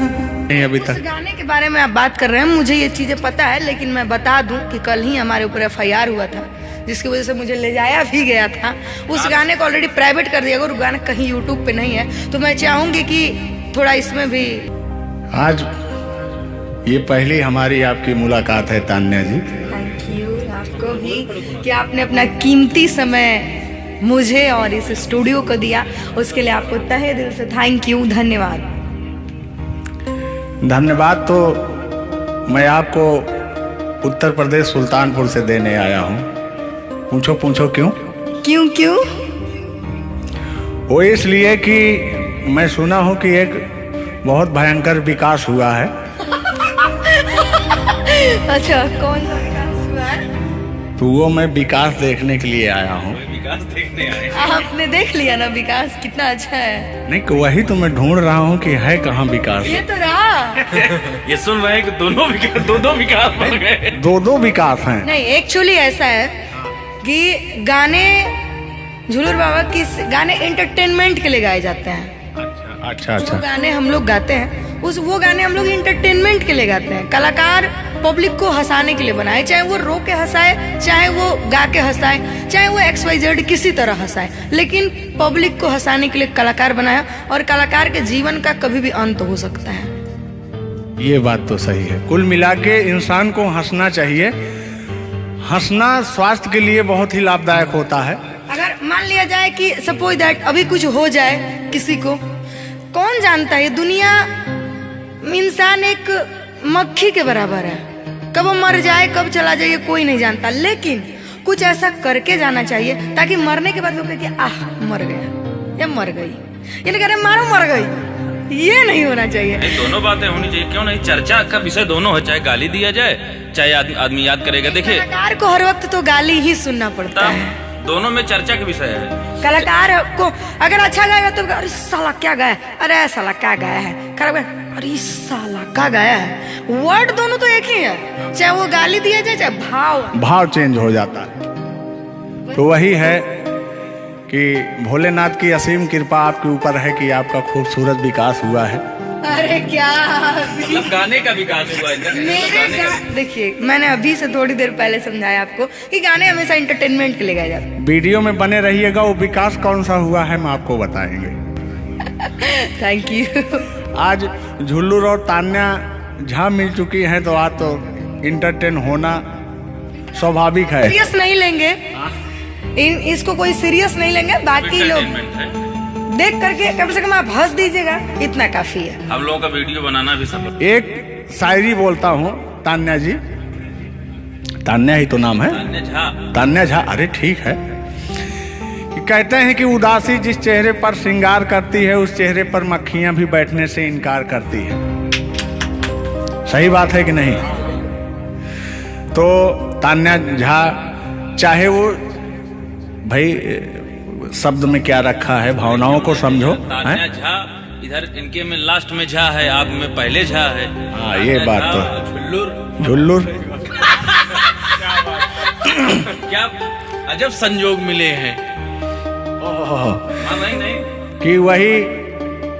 नहीं अभी तक गाने के बारे में आप बात कर रहे हैं, मुझे ये चीजें पता है, लेकिन मैं बता दूं कि कल ही हमारे ऊपर FIR हुआ था, जिसकी वजह से मुझे ले जाया भी गया था। उस गाने को ऑलरेडी प्राइवेट कर दिया गया, और गाना कहीं यूट्यूब पे नहीं है। तो मैं चाहूंगी कि थोड़ा इसमें भी। आज ये पहली हमारी आपकी मुलाकात है तान्या जी। थैंक यू आपको भी कि आपने अपना कीमती समय मुझे और इस स्टूडियो को दिया, उसके लिए आपको तहे दिल से थैंक यू, धन्यवाद। धन्यवाद तो मैं आपको उत्तर प्रदेश सुल्तानपुर से देने आया हूँ। पूछो पूछो क्यों? क्यों क्यों? वो इसलिए कि मैं सुना हूँ कि एक बहुत भयंकर विकास हुआ है। अच्छा, कौन सा विकास हुआ है? तो वो मैं विकास देखने के लिए आया हूँ। विकास देखने आए। आपने देख लिया ना विकास कितना अच्छा है? नहीं, कि वही तो मैं ढूंढ रहा हूँ कि है कहाँ विकास। ये तो रहा। ये सुन रहे हैं कि दोनों विकास बन गए। दो विकास हैं। नहीं, एक्चुअली ऐसा है कि गाने झुलूर बाबा किस गाने एंटरटेनमेंट के लिए गाए जाते हैं। अच्छा जो गाने हम लोग गाते हैं वो गाने हम लोग इंटरटेनमेंट के लिए गाते हैं। कलाकार पब्लिक को हंसाने के लिए बनाए, चाहे वो रो के हंसाए, चाहे वो गा के हंसाए, चाहे वो XYZ किसी तरह हंसाए, लेकिन पब्लिक को हंसाने के लिए कलाकार बनाया। और कलाकार के जीवन का कभी भी अंत हो सकता है। ये बात तो सही है। कुल मिला के इंसान को हंसना चाहिए। हंसना स्वास्थ्य के लिए बहुत ही लाभदायक होता है। अगर मान लिया जाए कि सपोज दैट अभी कुछ हो जाए किसी को, कौन जानता है? दुनिया इंसान एक मक्खी के बराबर है, कब वो मर जाए कब चला जाए कोई नहीं जानता, लेकिन कुछ ऐसा करके जाना चाहिए ताकि मरने के बाद लोग कहे कि आह मर गया या मर गई, ये नहीं कह रहे मारो मर गई। ये नहीं होना चाहिए। दोनों बातें होनी चाहिए, क्यों नहीं? चर्चा का विषय दोनों है, चाहे गाली दिया जाए चाहे आदमी याद करेगा। देखिए, कलाकार को हर वक्त तो गाली ही सुनना पड़ता है। दोनों में चर्चा का विषय है। कलाकार को अगर अच्छा गाएगा तो अरे साला क्या गाया, अरे साला क्या गाया है, खराब गाया, अरे साला क्या गाया है। वर्ड दोनों तो एक ही है, चाहे वो गाली दिया जाए चाहे भाव चेंज हो जाता है। तो वही है कि भोलेनाथ की असीम कृपा आपके ऊपर है कि आपका खूबसूरत विकास हुआ है। अरे क्या मतलब गाने का विकास हुआ है। देखिए, मैंने अभी से थोड़ी देर पहले समझाया आपको कि गाने हमेशा एंटरटेनमेंट के लिए गाए जाते हैं। वीडियो में बने रहिएगा, वो विकास कौन सा हुआ है हम आपको बताएंगे। Thank you. आज झुल्लूर और तान्या झा मिल चुकी हैं, तो आज तो इंटरटेन होना स्वाभाविक है। सीरियस नहीं लेंगे, इसको कोई सीरियस नहीं लेंगे। बाकी लोग देख करके कम से कम आप हंस दीजिएगा, इतना काफी है। हम लोगों का वीडियो बनाना भी सब। एक शायरी बोलता हूँ तान्या जी, तान्या ही तो नाम है, तान्या झा। अरे ठीक है। कि कहते हैं कि उदासी जिस चेहरे पर श्रृंगार करती है, उस चेहरे पर मक्खियां भी बैठने से इनकार करती है। सही बात है कि नहीं? तो तान्या झा, चाहे वो भाई शब्द में क्या रखा है, भावनाओं को समझो। तान्या झा इधर इनके में लास्ट में झा है, आप में पहले झा है। हाँ, ये बात तो झुल्लूर क्या अजब संजोग मिले हैं। नहीं कि वही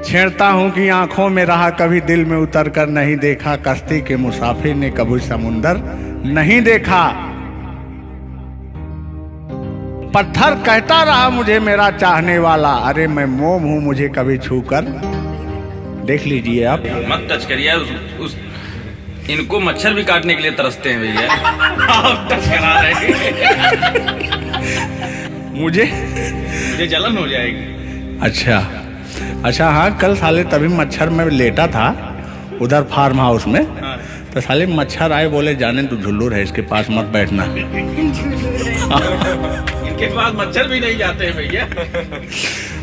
छेड़ता हूँ कि आंखों में रहा कभी दिल में उतर कर नहीं देखा, कश्ती के मुसाफिर ने कभी समुंदर नहीं देखा। पत्थर कहता रहा मुझे मेरा चाहने वाला, अरे मैं मोम हूँ मुझे कभी छूकर देख लीजिए आप। मत टच करिए इनको, मच्छर भी काटने के लिए तरसते हैं भैया। आप टच करा रहे हैं। मुझे जलन हो जाएगी। अच्छा हाँ, कल साले तभी मच्छर में लेटा था उधर फार्म हाउस में। हाँ। तो साले मच्छर आए, बोले जाने तू झुल्लूर है, इसके पास मत बैठना। इनके पास मच्छर भी नहीं जाते हैं भैया।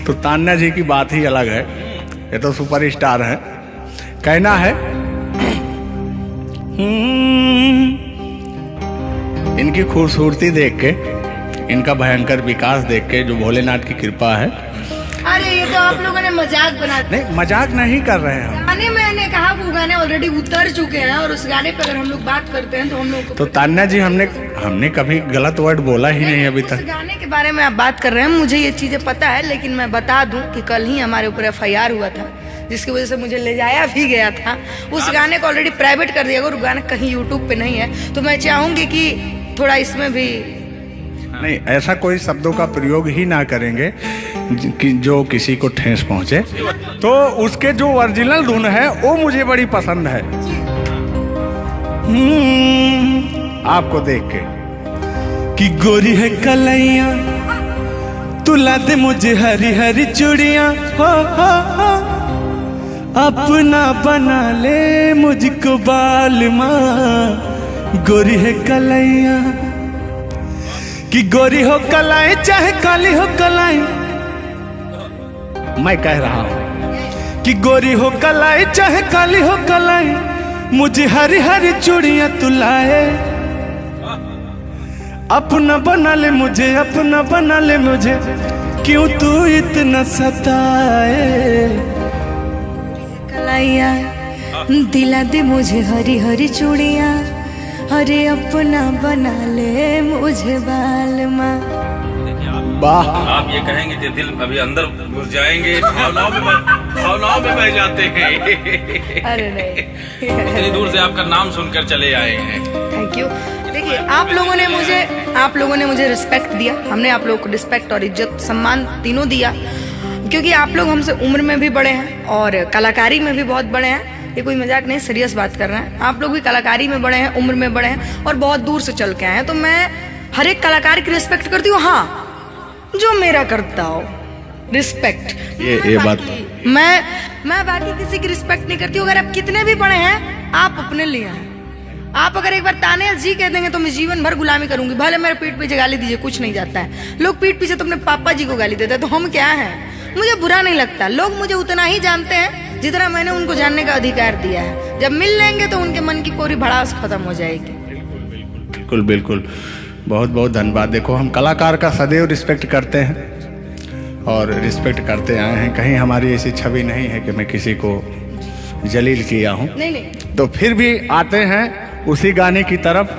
तो तान्या जी की बात ही अलग है, ये तो सुपरस्टार है। कहना है इनकी खूबसूरती देख के, इनका भयंकर विकास देख के, जो भोलेनाथ की कृपा है। अरे ये तो आप लोगों ने मजाक बना दिया। नहीं, मजाक नहीं कर रहे हैं। गाने मैंने कहा वो गाने ऑलरेडी उतर चुके हैं, और उस गाने पे अगर हम लोग बात करते हैं तो हम लोग तो तान्या जी, हमने कभी गलत वर्ड बोला ही नहीं अभी तक। उस गाने के बारे में आप बात कर रहे हैं, मुझे ये चीजें पता है, लेकिन मैं बता दूं कि कल ही हमारे ऊपर FIR हुआ था, जिसकी वजह से मुझे ले जाया भी गया था। उस गाने को ऑलरेडी प्राइवेट कर दिया, और गाना कहीं यूट्यूब पे नहीं है। तो मैं चाहूंगी कि थोड़ा इसमें भी नहीं, ऐसा कोई शब्दों का प्रयोग ही ना करेंगे कि जो किसी को ठेस पहुंचे। तो उसके जो ओरिजिनल धुन है वो मुझे बड़ी पसंद है। आपको देख के कि गोरी है कलैया तुला दे मुझे हरी हरी चूड़ियां हो अपना बना ले मुझको बाल माँ गोरी है कलैया कि गोरी हो कलाई चाहे काली हो कलाई। मैं कह रहा हूं कि गोरी हो कलाई चाहे काली हो कलाई, मुझे हरी हरी चूड़ियां तू लाए, अपना बना ले मुझे, अपना बना ले मुझे, क्यों तू इतना सताए। कलाइया दिला दे मुझे हरी हरी चूड़ियां, अरे अपना बना ले मुझे बाल माँ। वाह, आप ये कहेंगे कि दिल अभी अंदर घुस जाएंगे, भावनाओं में बह जाते हैं। अरे नहीं, इतनी दूर से आपका नाम सुनकर चले आए हैं। Thank you. देखिए आप लोगों ने मुझे रिस्पेक्ट दिया, हमने आप लोगों को रिस्पेक्ट और इज्जत सम्मान तीनों दिया, क्योंकि आप लोग हमसे उम्र में भी बड़े हैं और कलाकारी में भी बहुत बड़े हैं। ये कोई मजाक नहीं, सीरियस बात कर रहे हैं। आप लोग भी कलाकारी में बड़े हैं, उम्र में बड़े हैं और बहुत दूर से चल के आए हैं, तो मैं हर एक कलाकार की रिस्पेक्ट करती हूँ। हाँ, जो मेरा करता हो रिस्पेक्ट, ये बात मैं बाकी किसी की रिस्पेक्ट नहीं करती हूँ। अगर आप कितने भी बड़े हैं, आप अपने लिए हैं। आप अगर एक बार ताने जी कह देंगे तो मैं जीवन भर गुलामी करूंगी, भले मेरे पीठ पीछे गाली दीजिए, कुछ नहीं जाता है। लोग पीठ पीछे तो अपने पापा जी को गाली देते हैं, तो हम क्या हैं? मुझे बुरा नहीं लगता। लोग मुझे उतना ही जानते हैं जितना मैंने उनको जानने का अधिकार दिया है। जब मिल लेंगे तो उनके मन की पूरी भड़ास खत्म हो जाएगी। बिल्कुल बिल्कुल, बहुत बहुत धन्यवाद। देखो, हम कलाकार का सदैव रिस्पेक्ट करते हैं और रिस्पेक्ट करते आए हैं। कहीं हमारी ऐसी छवि नहीं है कि मैं किसी को जलील किया हूँ। नहीं। तो फिर भी आते हैं उसी गाने की तरफ,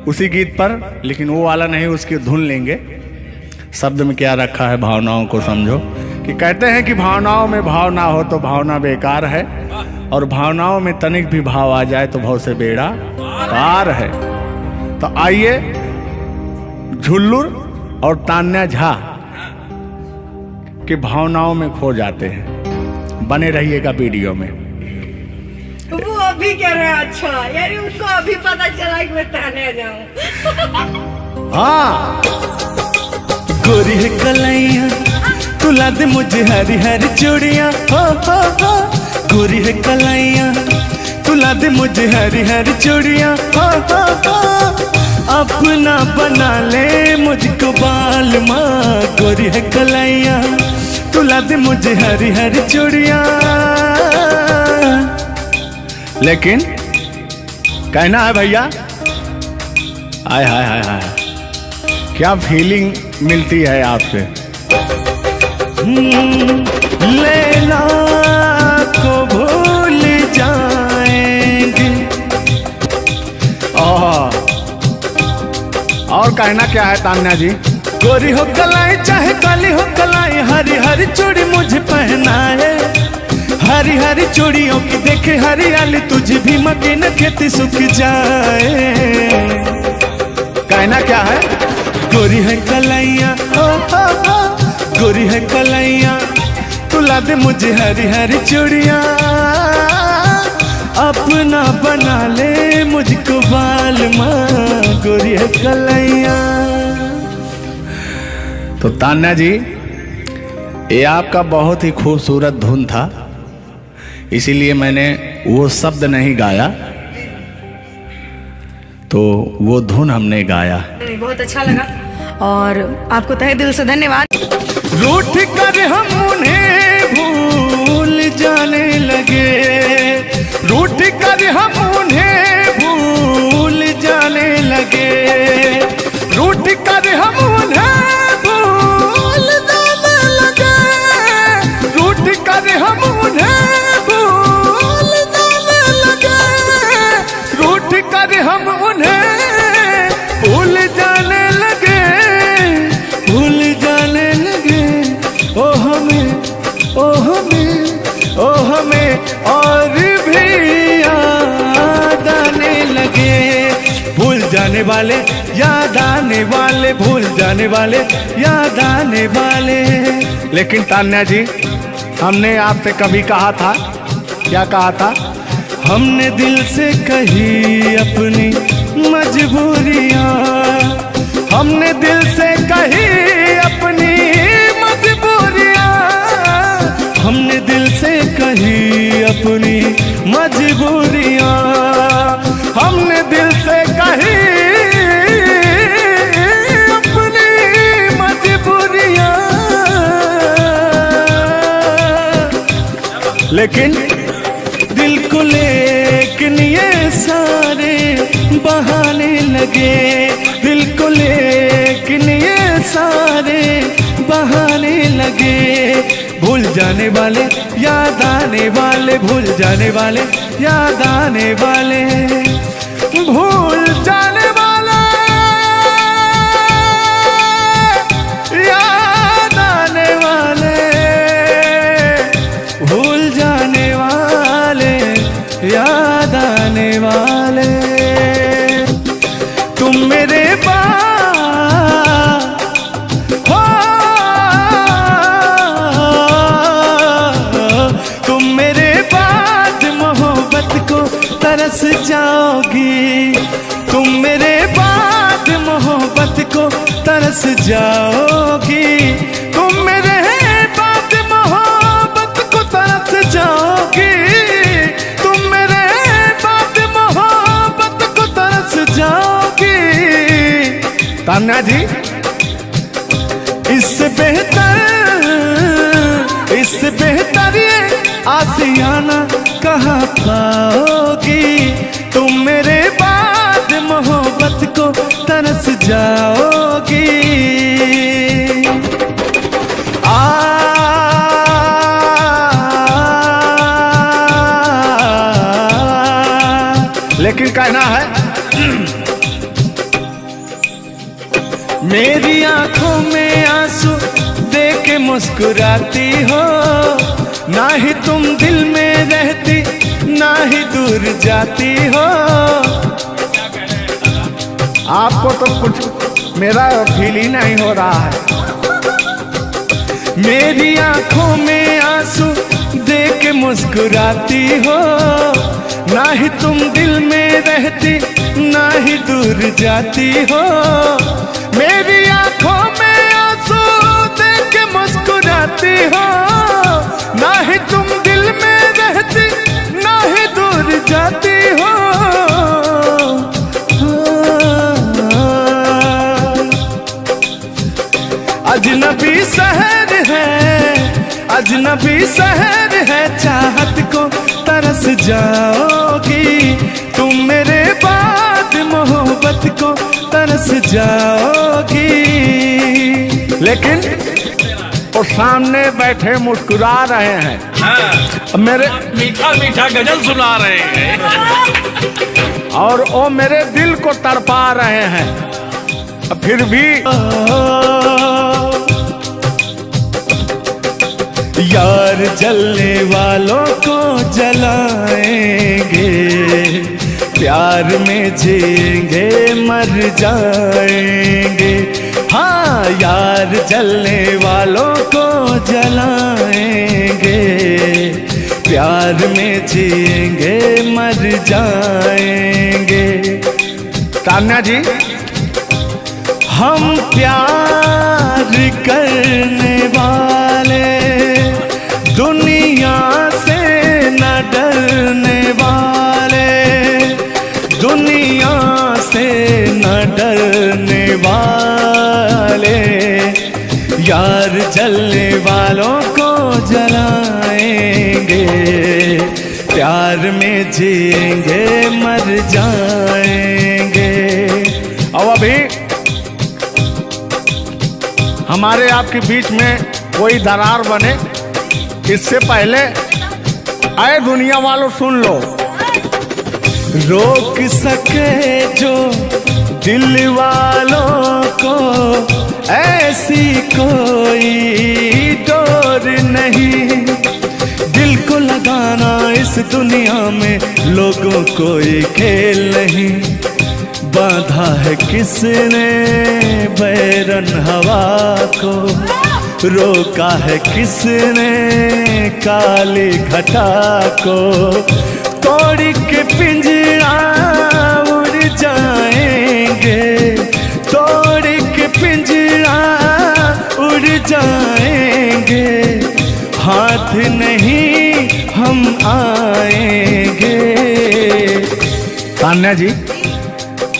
उसी गीत पर, लेकिन वो वाला नहीं, उसकी धुन लेंगे। शब्द में क्या रखा है, भावनाओं को समझो। कि कहते हैं कि भावनाओं में भाव ना हो तो भावना बेकार है, और भावनाओं में तनिक भी भाव आ जाए तो भाव से बेड़ा पार है। तो आइए झुल्लुर और तान्या झा की भावनाओं में खो जाते हैं। बने रहिएगा वीडियो में। वो अभी कह रहे हैं, अच्छा यानी उनको अभी पता चला कि मैं तान्या जाऊं। हाँ, गोरी है कलैया तुला दे मुझे हरी हरी चूड़ियां हो गोरी है कलैया तुला दे मुझे हरी हरी चूड़ियां हो अपना बना ले मुझको बाल माँ। गोरी है कलैया तुला दे मुझे हरी हरी चूड़ियां। लेकिन कहना है भैया, हाय हाय हाय हाय, क्या फीलिंग मिलती है आपसे। लैला को भूल जाएंगे। और कहना क्या है तान्या जी। गोरी हो कलाई चाहे काली हो कलाई, हरी हरी चूड़ी मुझे पहनाए, हरी हरी चूड़ियों की देखे हरियाली, तुझे भी मकीन खेती सूख जाए। कहना क्या है, गोरी है कलैया गोरी है कलैया तुला दे मुझे हरी हरी चूड़ियां, अपना बना ले मुझको बाल माँ। गोरी है कलैया। तो तान्या जी, ये आपका बहुत ही खूबसूरत धुन था, इसीलिए मैंने वो शब्द नहीं गाया, तो वो धुन हमने गाया। बहुत अच्छा लगा और आपको तहे दिल से धन्यवाद। रूठ कर हम उन्हें भूल जाने लगे, रूठ कर हम उन्हें भूल जाने लगे, रूठ कर हम उन्हें भूल जाने लगे, रूठ कर हम उन्हें भूल जाने लगे, रूठ कर हम उन्हें भूल जाने लगे, भूल जाने लगे। ओ हमें और भी याद आने लगे, भूल जाने वाले याद आने वाले, भूल जाने वाले याद आने वाले। लेकिन तान्या जी, हमने आपसे कभी कहा था, क्या कहा था, हमने दिल से कही अपनी मजबूरियां, हमने दिल से कही अपनी मजबूरियां, हमने दिल से कही अपनी मजबूरियां, हमने दिल से कही अपनी मजबूरियां। लेकिन दिल को लेकिन ये सारे बहाने लगे, दिल को लेकिन ये सारे बहाने लगे। भूल जाने वाले याद आने वाले, भूल जाने वाले याद आने वाले, भूल जाने वाले याद आने वाले, भूल जाने वाले याद आने वाले। तुम मेरे हो, तुम मेरे बाद मोहब्बत को तरस जाओगी, तुम मेरे बाद मोहब्बत को तरस जाओगी, तुम मेरे बाद मोहब्बत को तरस जाओगी, तुम मेरे बाद मोहब्बत को तरस जाओगी। तान्या जी, इससे बेहतर ये आसियाना कहाँ पाओगी, तुम मेरे बाद मोहब्बत को तरस जाओगी। लेकिन कहना है मेरी आंखों में आंसू देख के मुस्कुराती हो, ना ही तुम दिल में रहती ना ही दूर जाती हो। आपको तो कुछ मेरा फील ही नहीं हो रहा है। मेरी आंखों में आंसू देख के मुस्कुराती हो, ना ही तुम दिल में रहती ना ही दूर जाती हो। मेरी आंखों में आंसू देख के मुस्कुराती हो, ना ही तुम दिल में रहती ना ही दूर जाती हो। अजनबी शहर है, अजनबी शहर है, चाहत को तरस जाओगी, तुम मेरे बाद मोहब्बत को तरस जाओगी। लेकिन वो सामने बैठे मुस्कुरा रहे हैं, हाँ, मेरे मीठा मीठा गजल सुना रहे हैं और वो मेरे दिल को तड़पा रहे हैं। फिर भी यार जलने वालों को जलाएंगे, प्यार में जिएंगे मर जाएंगे। हाँ, यार जलने वालों को जलाएंगे, प्यार में जिएंगे मर जाएंगे। तान्या जी, हम प्यार करने वाले दुनिया से न डरने वाले, दुनिया से न डरने वाले, यार जलने वालों को जलाएंगे, प्यार में जिएंगे मर जाएंगे। और अभी हमारे आपके बीच में कोई दरार बने इससे पहले आए दुनिया वालों सुन लो। रोक सके जो दिल वालों को ऐसी कोई डोर नहीं, दिल को लगाना इस दुनिया में लोगों कोई खेल नहीं। बांधा है किसने बैरन हवा को, रोका है किसने काली घटा को, तोड़ के पिंजरा उड़ जाएंगे, तोड़ के पिंजरा उड़ हाथ नहीं हम आएंगे। तान्या जी,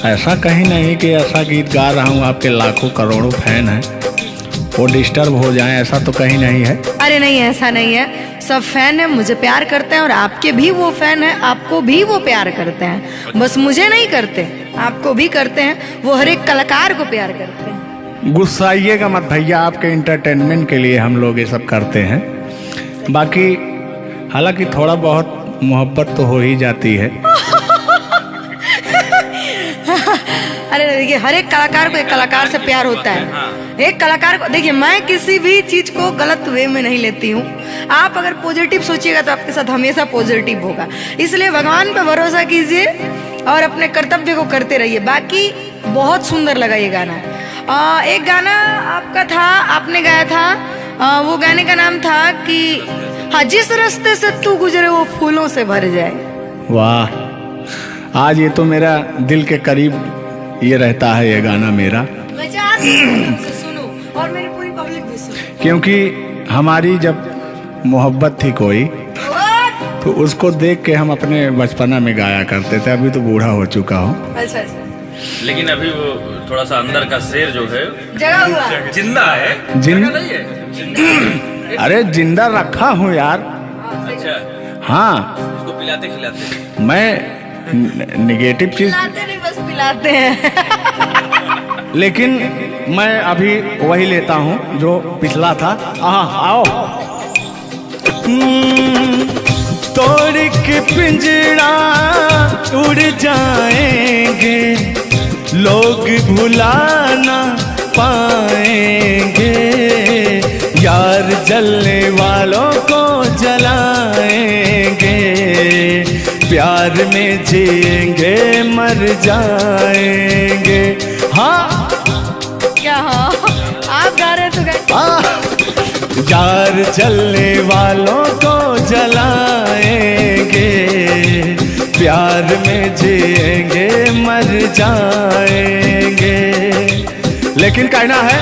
ऐसा कहीं नहीं कि ऐसा गीत गा रहा हूँ आपके लाखों करोड़ों फैन हैं वो डिस्टर्ब हो जाएं, ऐसा तो कहीं नहीं है। अरे नहीं, ऐसा नहीं है। सब फैन है, मुझे प्यार करते हैं और आपके भी वो फैन है, आपको भी वो प्यार करते हैं। बस मुझे नहीं करते, आपको भी करते हैं। वो हर एक कलाकार को प्यार करते हैं। गुस्साइएगा मत भैया, आपके इंटरटेनमेंट के लिए हम लोग ये सब करते हैं। बाकी हालांकि थोड़ा बहुत मोहब्बत तो हो ही जाती है। अरे देखिए, हर एक कलाकार को एक कलाकार से प्यार होता है। एक कलाकार को देखिए, मैं किसी भी चीज को गलत वे में नहीं लेती हूँ। आप अगर पॉजिटिव सोचिएगा तो आपके साथ हमेशा पॉजिटिव होगा। इसलिए भगवान पे भरोसा कीजिए और अपने कर्तव्य को करते रहिए। बाकी बहुत सुंदर लगा ये गाना। एक गाना आपका था, आपने गाया था, वो गाने का नाम था कि हाँ, जिस रास्ते से तू गुजरे वो फूलों से भर जाए। वाह, आज ये तो मेरा दिल के करीब ये रहता है ये गाना मेरा, मैं चाहती हूँ उसे सुनो और मेरी पूरी पब्लिक भी सुने। क्योंकि हमारी जब मोहब्बत थी कोई तो उसको देख के हम अपने बचपना में गाया करते थे। अभी तो बूढ़ा हो चुका हूँ। अच्छा अच्छा, लेकिन अभी वो थोड़ा सा अंदर का शेर जो है जगह हुआ जिंदा है। जिन- जगह नहीं है, जिंदा। अरे जिंदा रखा हूँ यार। अच्छा, हाँ, उसको पिलाते खिलाते। मैं निगेटिव चीज, पिलाते नहीं, बस पिलाते हैं। लेकिन मैं अभी वही लेता हूँ जो पिछला था। आओ। तोड़ के पिंजरा उड़ जाएंगे, लोग भुला ना पाएंगे। यार जलने वालों को जलाएंगे, प्यार में जिएंगे मर जाएंगे। हाँ क्या हाँ, आप गा रहे तो गाइए। यार जलने वालों को जलाएंगे, प्यार में जिएंगे मर जाएंगे। लेकिन कहना है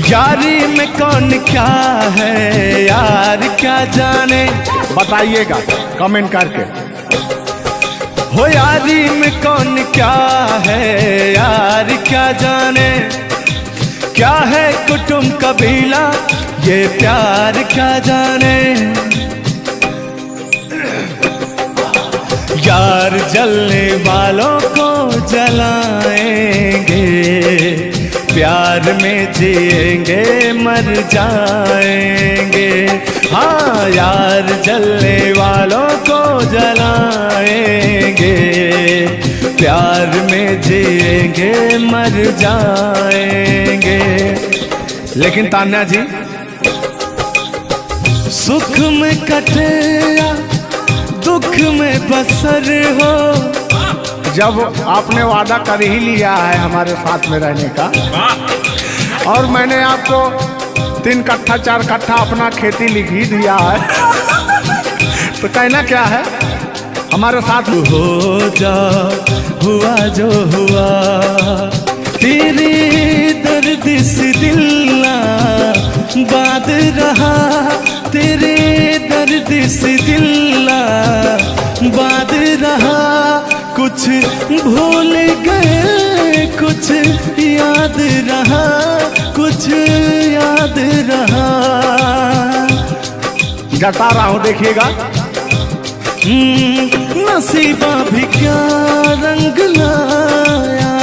यारी में कौन क्या है, यार क्या जाने, बताइएगा कमेंट करके। हो यारी में कौन क्या है, यार क्या जाने। क्या है कुटुंब कबीला, ये प्यार क्या जाने। यार जलने वालों को जलाएंगे, प्यार में जिएंगे मर जाएंगे। हाँ, यार जलने वालों को जलाएंगे, प्यार में जिएंगे मर जाएंगे। लेकिन तान्या जी, सुख में कटे या दुख में बसर हो, जब आपने वादा कर ही लिया है हमारे साथ में रहने का, और मैंने आपको 3 कट्ठा 4 कट्ठा अपना खेती लिख ही दिया है, तो कहना क्या है, हमारे साथ हो जा हुआ जो हुआ। तेरे दर्द से दिल ना बात रहा, तेरे दर्द से दिल ना बात रहा। कुछ भूल गए, कुछ याद रहा, कुछ याद रहा। जता रहा हूँ, देखिएगा। नसीबा भी क्या रंग लाया,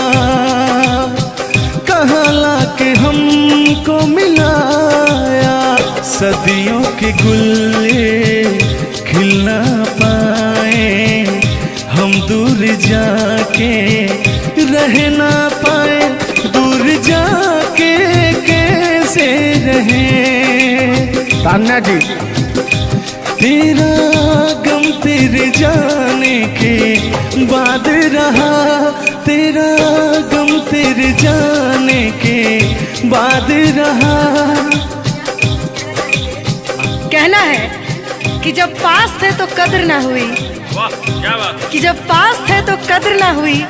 कहाँ लाके हमको मिलाया। सदियों के गुल्ले खिल ना पाए, हम दूर जाके रह ना पाए। दूर जाके कैसे रहे तान्या जी, तेरा गम तेरे जाने के बाद रहा, तेरा गम तेरे जाने के बाद रहा। कहना है कि जब पास थे तो कद्र ना हुई, वाह क्या बात। कि जब पास थे तो कद्र ना हुई,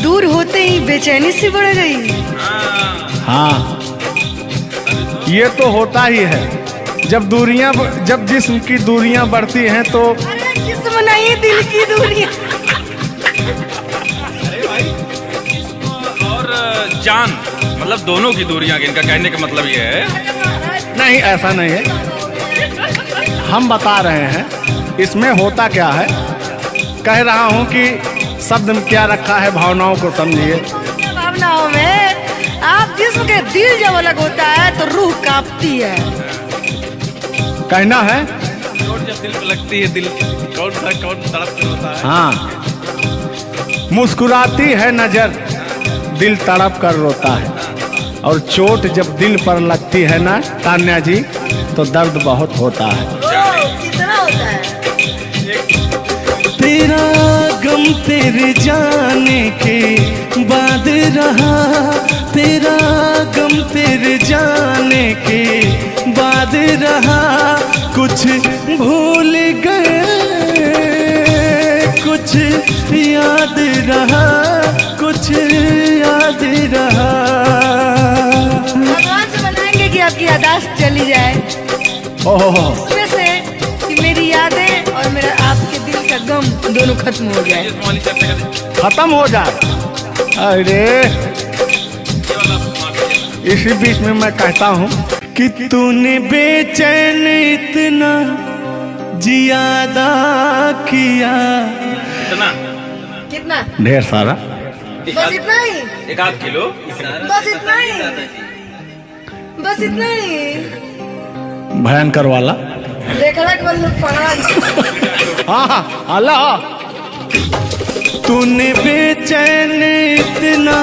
दूर होते ही बेचैनी सी बढ़ गई। हाँ, ये तो होता ही है। जब जिस्म की दूरियां बढ़ती हैं तो अरे जिस्म नहीं, दिल की दूरियां। और जान मतलब दोनों की दूरियां, इनका कहने का मतलब ये है। नहीं, ऐसा नहीं है। हम बता रहे हैं इसमें होता क्या है। कह रहा हूं कि शब्द में क्या रखा है, भावनाओं को समझिए। भावनाओं में आप जिस्म के दिल जब अलग होता है तो रूह कांपती है। कहना है चोट जब दिल पे लगती है, दिल कौन तड़प कर होता है। हाँ, मुस्कुराती है नजर, दिल तड़प कर रोता है। और चोट जब दिल पर लगती है ना तान्या जी, तो दर्द बहुत होता है। कितना होता है। तेरा गम तेरे जाने के बाद रहा, तेरा गम तेरे जाने के बाद रहा। कुछ भूल गए, कुछ याद रहा, कुछ याद रहा। भगवान से मनाएंगे कि आपकी यादाश्त चली जाए, ओहो, उसमें से कि मेरी यादें और मेरा आपके दिल का गम दोनों खत्म हो जाए। खत्म हो जाए। अरे इसी बीच में मैं कहता हूँ कि तूने बेचैन इतना जियादा किया। इतना कितना? ढेर सारा। बस इतना ही, 1 किलो। बस इतना ही, बस इतना ही। भयंकर वाला। देखला के बाद लोग पढ़ा। हाँ, अल्लाह। तूने बेचैन इतना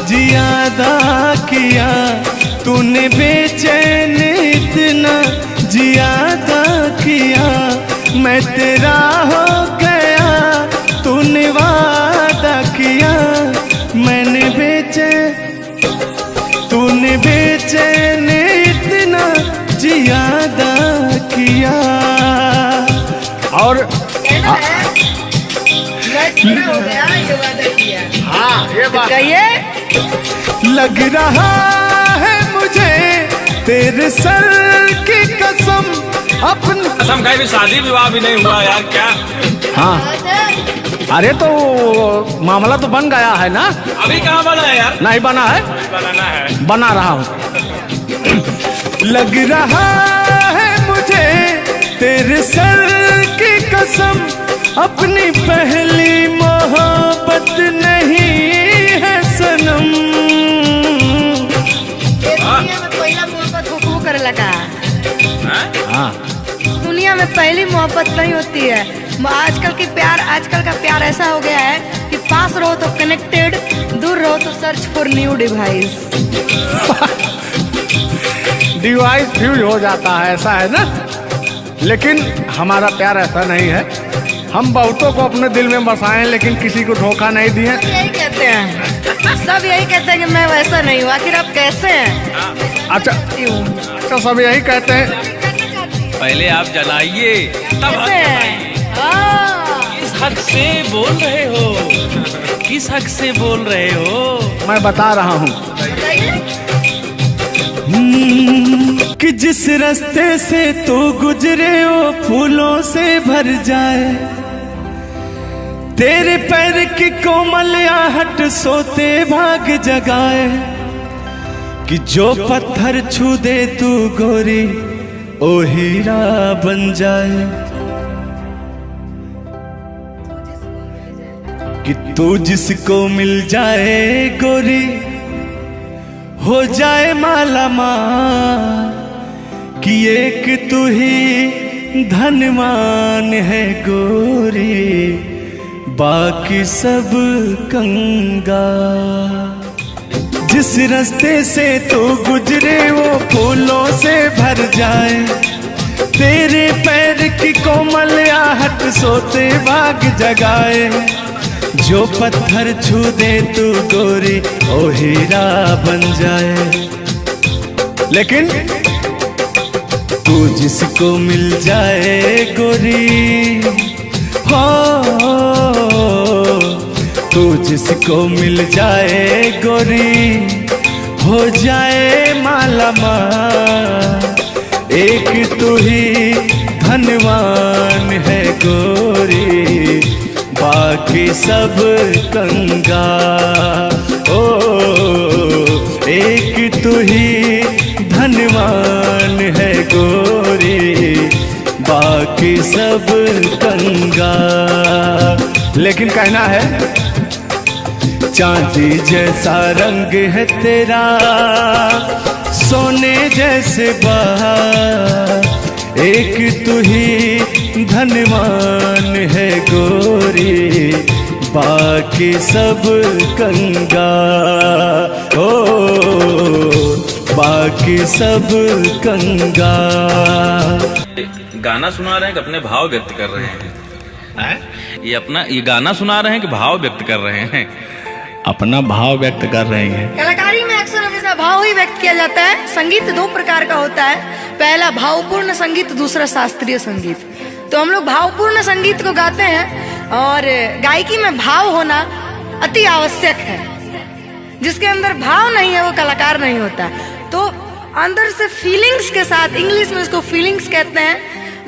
जियादा किया, तूने बेचैन इतना जियादा किया। मैं तेरा हो गया, तूने वादा किया। मैंने तूने बेचैन इतना जियादा किया। और कहना है मैं तेरा हो गया, ये वादा किया। हाँ, ये बात कहिए। लग रहा है मुझे तेरे सर की कसम, अपनी कसम खाई भी शादी विवाह भी नहीं हुआ यार, क्या हाँ। अरे तो मामला तो बन गया है ना। अभी कहाँ बना है यार? नहीं बना है, बनाना है। बना रहा हूँ। लग रहा है मुझे तेरे सर की कसम, अपनी पहली मोहब्बत नहीं है सनम। ये दुनिया में पहला मोहब्बत हुकू करे लगा। हाँ, दुनिया में पहली मोहब्बत नहीं होती है। आजकल का प्यार ऐसा हो गया है कि पास रहो तो कनेक्टेड, दूर रहो तो search for new device. Device fuse हो जाता है, ऐसा है ना। लेकिन हमारा प्यार ऐसा नहीं है। हम बहुतों को अपने दिल में बसाए, लेकिन किसी को धोखा नहीं दिए। यही कहते हैं, सब यही कहते हैं कि मैं वैसा नहीं हूँ। आखिर आप कैसे हैं? अच्छा, सब यही कहते हैं। पहले आप जलाइए तब कैसे हैं? हाँ। किस हक से बोल रहे हो? किस हक से बोल रहे हो? मैं बता रहा हूँ। कि जिस रास्ते से तू गुजरे वो फूलों से भर जाए, तेरे पैर की कोमल आहट सोते भाग जगाए। कि जो पत्थर छू दे तू गोरी ओ हीरा बन जाए। कि तू जिसको मिल जाए गोरी हो जाए माला माल। कि एक तू ही धनवान है गोरी, बाकी सब कंगाल। जिस रास्ते से तू गुजरे वो फूलों से भर जाए, तेरे पैर की कोमल आहट सोते भाग जगाए। जो पत्थर छू दे तू गोरी ओ हीरा बन जाए। लेकिन तू जिसको मिल जाए गोरी हो, तू जिसको मिल जाए गोरी हो जाए माला माल। एक तू ही धनवान है गोरी, बाकी सब कंगाल। ओ एक तू ही धनवान है गोरी, बाकी सब कंगाल। लेकिन कहना है चांदी जैसा रंग है तेरा, सोने जैसे बहार। एक तू ही धनवान है गोरी, बाकी सब कंगाल। ओ बाकी सब कंगाल। गाना सुना रहे हैं कि अपने भाव व्यक्त कर रहे हैं? ये गाना सुना रहे हैं कि भाव व्यक्त कर रहे हैं? अपना भाव व्यक्त कर रही हैं। कलाकारी में अक्सर हमेशा भाव ही व्यक्त किया जाता है। संगीत दो प्रकार का होता है, पहला भावपूर्ण संगीत, दूसरा शास्त्रीय संगीत। तो हम लोग भावपूर्ण संगीत को गाते हैं और गायकी में भाव होना अति आवश्यक है। जिसके अंदर भाव नहीं है वो कलाकार नहीं होता। तो अंदर से फीलिंग्स के साथ, इंग्लिश में इसको फीलिंग्स कहते हैं,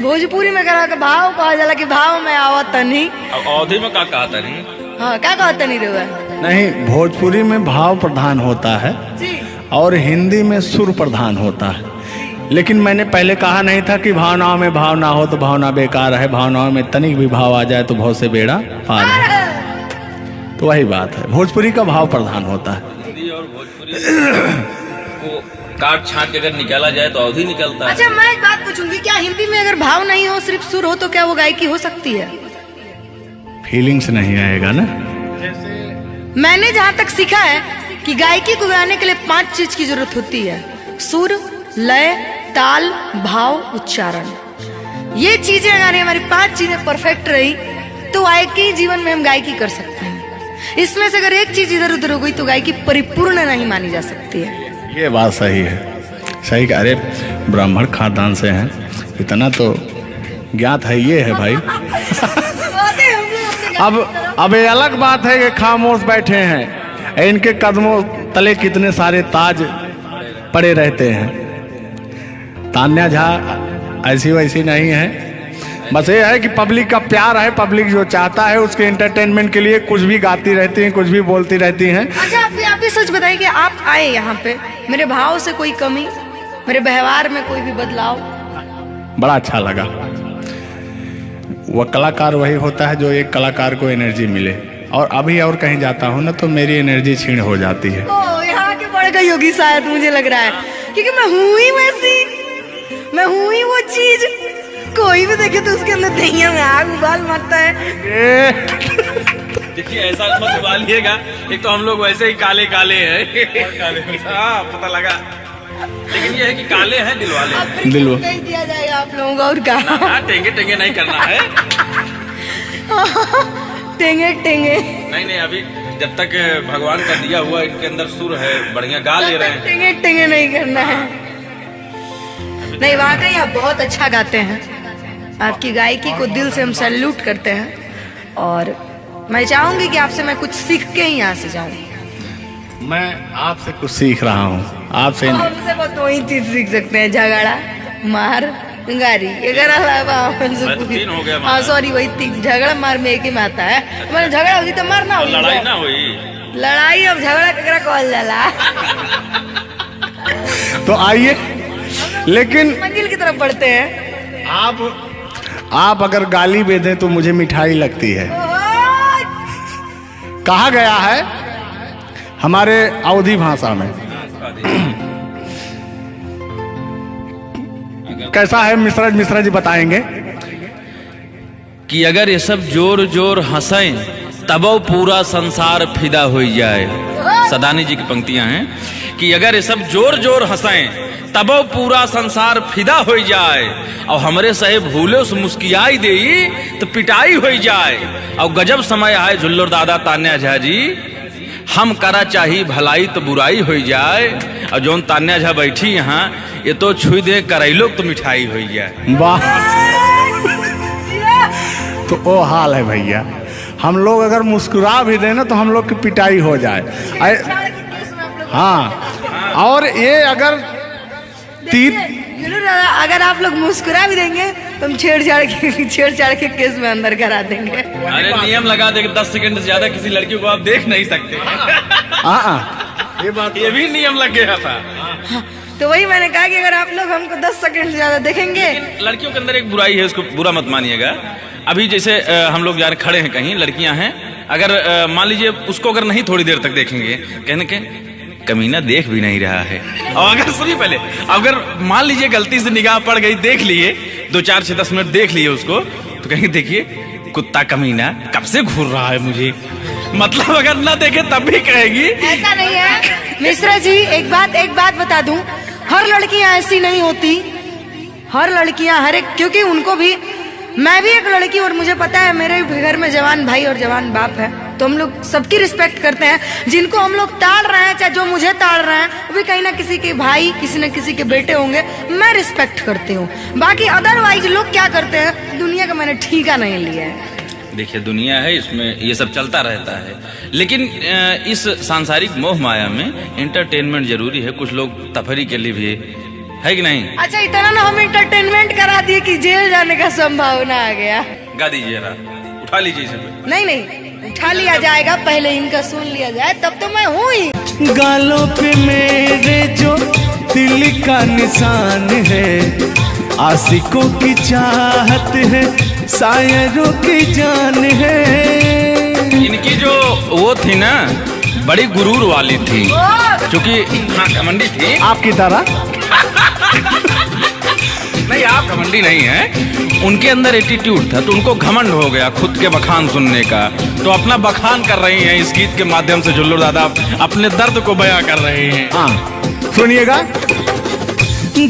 भोजपुरी में कहा भाव कहा जाला कि भाव में आवत नहीं। अवधि में का कहा नहीं? हाँ क्या कहता नहीं रहा नहीं, भोजपुरी में भाव प्रधान होता है जी, और हिंदी में सुर प्रधान होता है। लेकिन मैंने पहले कहा नहीं था कि भावनाओं में भाव ना हो तो भावना बेकार है, भावनाओं में तनिक भी भाव आ जाए तो भाव से बेड़ा पार है। तो वही बात है, भोजपुरी का भाव प्रधान होता है। हिंदी और भोजपुरी को काट छाट के अगर निकाला जाए तो अवधि निकलता है। अच्छा मैं एक बात पूछूंगी, क्या हिंदी में अगर भाव नहीं हो सिर्फ सुर हो तो क्या वो गायकी हो सकती है? फीलिंग्स नहीं आएगा ना। मैंने जहाँ तक सीखा है कि गायकी को गाने के लिए 5 चीज की जरूरत होती है: सुर, लय, ताल, भाव, उच्चारण। ये चीजें अगर हमारी 5 चीजें परफेक्ट रही तो गायकी जीवन में हम गायकी कर सकते हैं। इसमें से अगर एक चीज इधर उधर हो गई तो गायकी परिपूर्ण नहीं मानी जा सकती है। ये बात सही है, सही। अरे ब्राह्मण खानदान से हैं, इतना तो ज्ञात है। ये है भाई। अब ये अलग बात है कि खामोश बैठे हैं, इनके कदमों तले कितने सारे ताज पड़े रहते हैं। तान्या झा ऐसी वैसी नहीं है, बस ये है कि पब्लिक का प्यार है, पब्लिक जो चाहता है उसके एंटरटेनमेंट के लिए कुछ भी गाती रहती हैं, कुछ भी बोलती रहती हैं। अच्छा आप भी सच बताइए कि आप आए यहाँ पे, मेरे भाव से कोई कमी, मेरे व्यवहार में कोई भी बदलाव? बड़ा अच्छा लगा। वह कलाकार वही होता है जो एक कलाकार को एनर्जी मिले, और अभी और कहीं जाता हूँ ना तो मेरी एनर्जी छीन हो जाती है। ओ यहाँ के बढ़ गई होगी शायद, मुझे लग रहा है, क्योंकि मैं हूँ ही वैसी, मैं हूँ ही वो चीज। कोई भी देखे तो उसके अंदर दहिया में आग उबाल मारता है। देखिए ऐसा मत उबालिएगा, एक तो हम लोग वैसे ही काले काले हैं। हाँ पता लगा, लेकिन ये है कि काले हैं दिल वाले। दिल नहीं दिया जाएगा आप लोगों को और क्या? टेंगे टेंगे नहीं करना है। टेंगे टेंगे नहीं, अभी जब तक भगवान का दिया हुआ इनके अंदर सुर है, बढ़िया गा ले रहे हैं। टेंगे टेंगे नहीं करना है। नहीं वाकई आप बहुत अच्छा गाते हैं, आपकी गायकी को दिल से हम सैल्यूट करते हैं। और मैं चाहूंगी कि आपसे मैं कुछ सीख के ही यहाँ से जाऊँ। मैं आपसे कुछ सीख रहा हूँ, आपसे हमसे बस दो ही चीज सीख सकते हैं: झगड़ा, मार, गारी। अगर अलावा हाँ सॉरी वही 3 झगड़ा मार में एक ही में आता है। मैंने झगड़ा होगी तो मारना होगी, लड़ाई ना हुई। लड़ाई अब झगड़ा ककरा कहल जाला। तो आइए, लेकिन मंजिल की तरफ बढ़ते हैं। आप अगर गाली दे दें तो मुझे मिठाई लगती है। कहा गया है हमारे अवधी भाषा में, कैसा है मिश्रा जी बताएंगे कि अगर ये सब जोर जोर हंसें तब पूरा संसार फिदा हो जाए। सदानी जी की पंक्तियां हैं कि अगर ये सब जोर जोर हंसें तब पूरा संसार फिदा हो जाए, और हमरे सहे भूले से मुस्कियाई दे तो पिटाई हो जाए। और गजब समय आए झुल्लर दादा तान्या झा जी, हम करा चाही भलाई तो बुराई हो जाए। और जोन तान्या झा बैठी यहाँ, ये तो छुई दे करैलो तो मिठाई हो जाए। वाह, तो वो हाल है भैया। हम लोग अगर मुस्कुरा भी देना तो हम लोग की पिटाई हो जाए। हाँ और ये अगर अगर आप लोग मुस्कुरा भी देंगे तो हम छेड़छाड़ के केस में अंदर करा देंगे। अरे नियम लगा दे 10 सेकंड से ज्यादा किसी लड़की को आप देख नहीं सकते। ये भी नियम लग गया था। तो वही मैंने कहा कि अगर आप लोग हमको 10 सेकंड से ज्यादा देखेंगे। लड़कियों के अंदर एक बुराई है, उसको बुरा मत मानिएगा। अभी जैसे हम लोग यार खड़े हैं कहीं, लड़कियां हैं, अगर मान लीजिए उसको अगर नहीं थोड़ी देर तक देखेंगे, कहने के कमीना देख भी नहीं रहा है। और अगर सुनिए पहले, अगर मान लीजिए गलती से निगाह पड़ गई, देख लिए 2 4 6 10 मिनट देख लिए उसको, तो कहेंगे देखिए कुत्ता कमीना कब से घूर रहा है मुझे। मतलब अगर ना देखे तब भी कहेगी। ऐसा नहीं है मिश्रा जी, एक बात बता दूं, हर लड़कियां ऐसी नहीं होती। हर लड़कियां हर एक, क्योंकि उनको भी, मैं भी एक लड़की और मुझे पता है मेरे घर में जवान भाई और जवान बाप है, तो हम लोग सबकी रिस्पेक्ट करते हैं। जिनको हम लोग ताड़ रहे हैं, चाहे जो मुझे ताड़ रहे हैं, वो भी कहीं ना किसी के भाई, किसी न किसी के बेटे होंगे, मैं रिस्पेक्ट करती हूँ। बाकी अदरवाइज लोग क्या करते हैं, दुनिया का मैंने ठीका नहीं लिया है। देखिए दुनिया है, इसमें ये सब चलता रहता है, लेकिन इस सांसारिक मोह माया में एंटरटेनमेंट जरूरी है। कुछ लोग तफरी के लिए भी है कि नहीं। अच्छा, इतना ना हम एंटरटेनमेंट करा दिए कि जेल जाने का संभावना आ गया। गा दीजिए, उठा लीजिए इसे। नहीं, उठा लिया जाएगा, पहले इनका सुन लिया जाए, तब तो मैं हूँ ही। गालों पे मेरे जो दिल का निशान है, आशिकों की चाहत है, शायरों की जान है। इनकी जो वो थी ना, बड़ी गुरूर वाली थी, क्योंकि हाँ घमंडी थी आपकी तरह। नहीं, आप घमंडी नहीं है, उनके अंदर एटीट्यूड था, तो उनको घमंड हो गया खुद के बखान सुनने का, तो अपना बखान कर रही हैं इस गीत के माध्यम से। जुल्लू दादा अपने दर्द को बयां कर रहे हैं। हाँ सुनिएगा।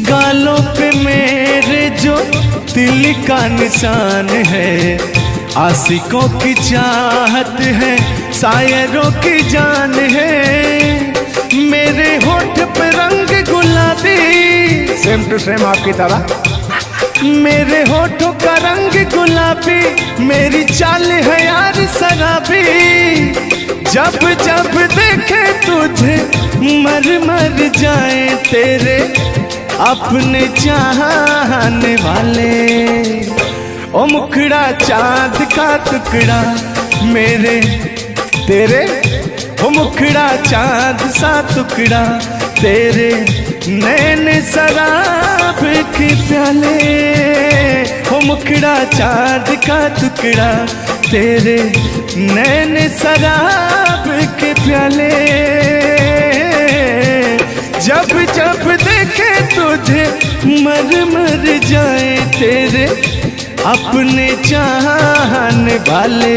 गालों पे मेरे जो दिल का निशान है, आशिकों की चाहत है, शायरों की जान है। मेरे होठ पे रंग गुलाबी, सेम टू सेम आपकी तरह। मेरे होठों का रंग गुलाबी, मेरी चाल है यार शराबी। जब जब देखे तुझे मर जाए तेरे अपने चाहने वाले। ओ मुखड़ा चांद का टुकड़ा मेरे तेरे, ओ मुखड़ा चांद सा टुकड़ा तेरे, नैन शराब के प्याले। ओ मुखड़ा चांद का टुकड़ा तेरे, नैन शराब के प्याले। जब जब देखे तुझे मर जाए तेरे अपने चाहने वाले।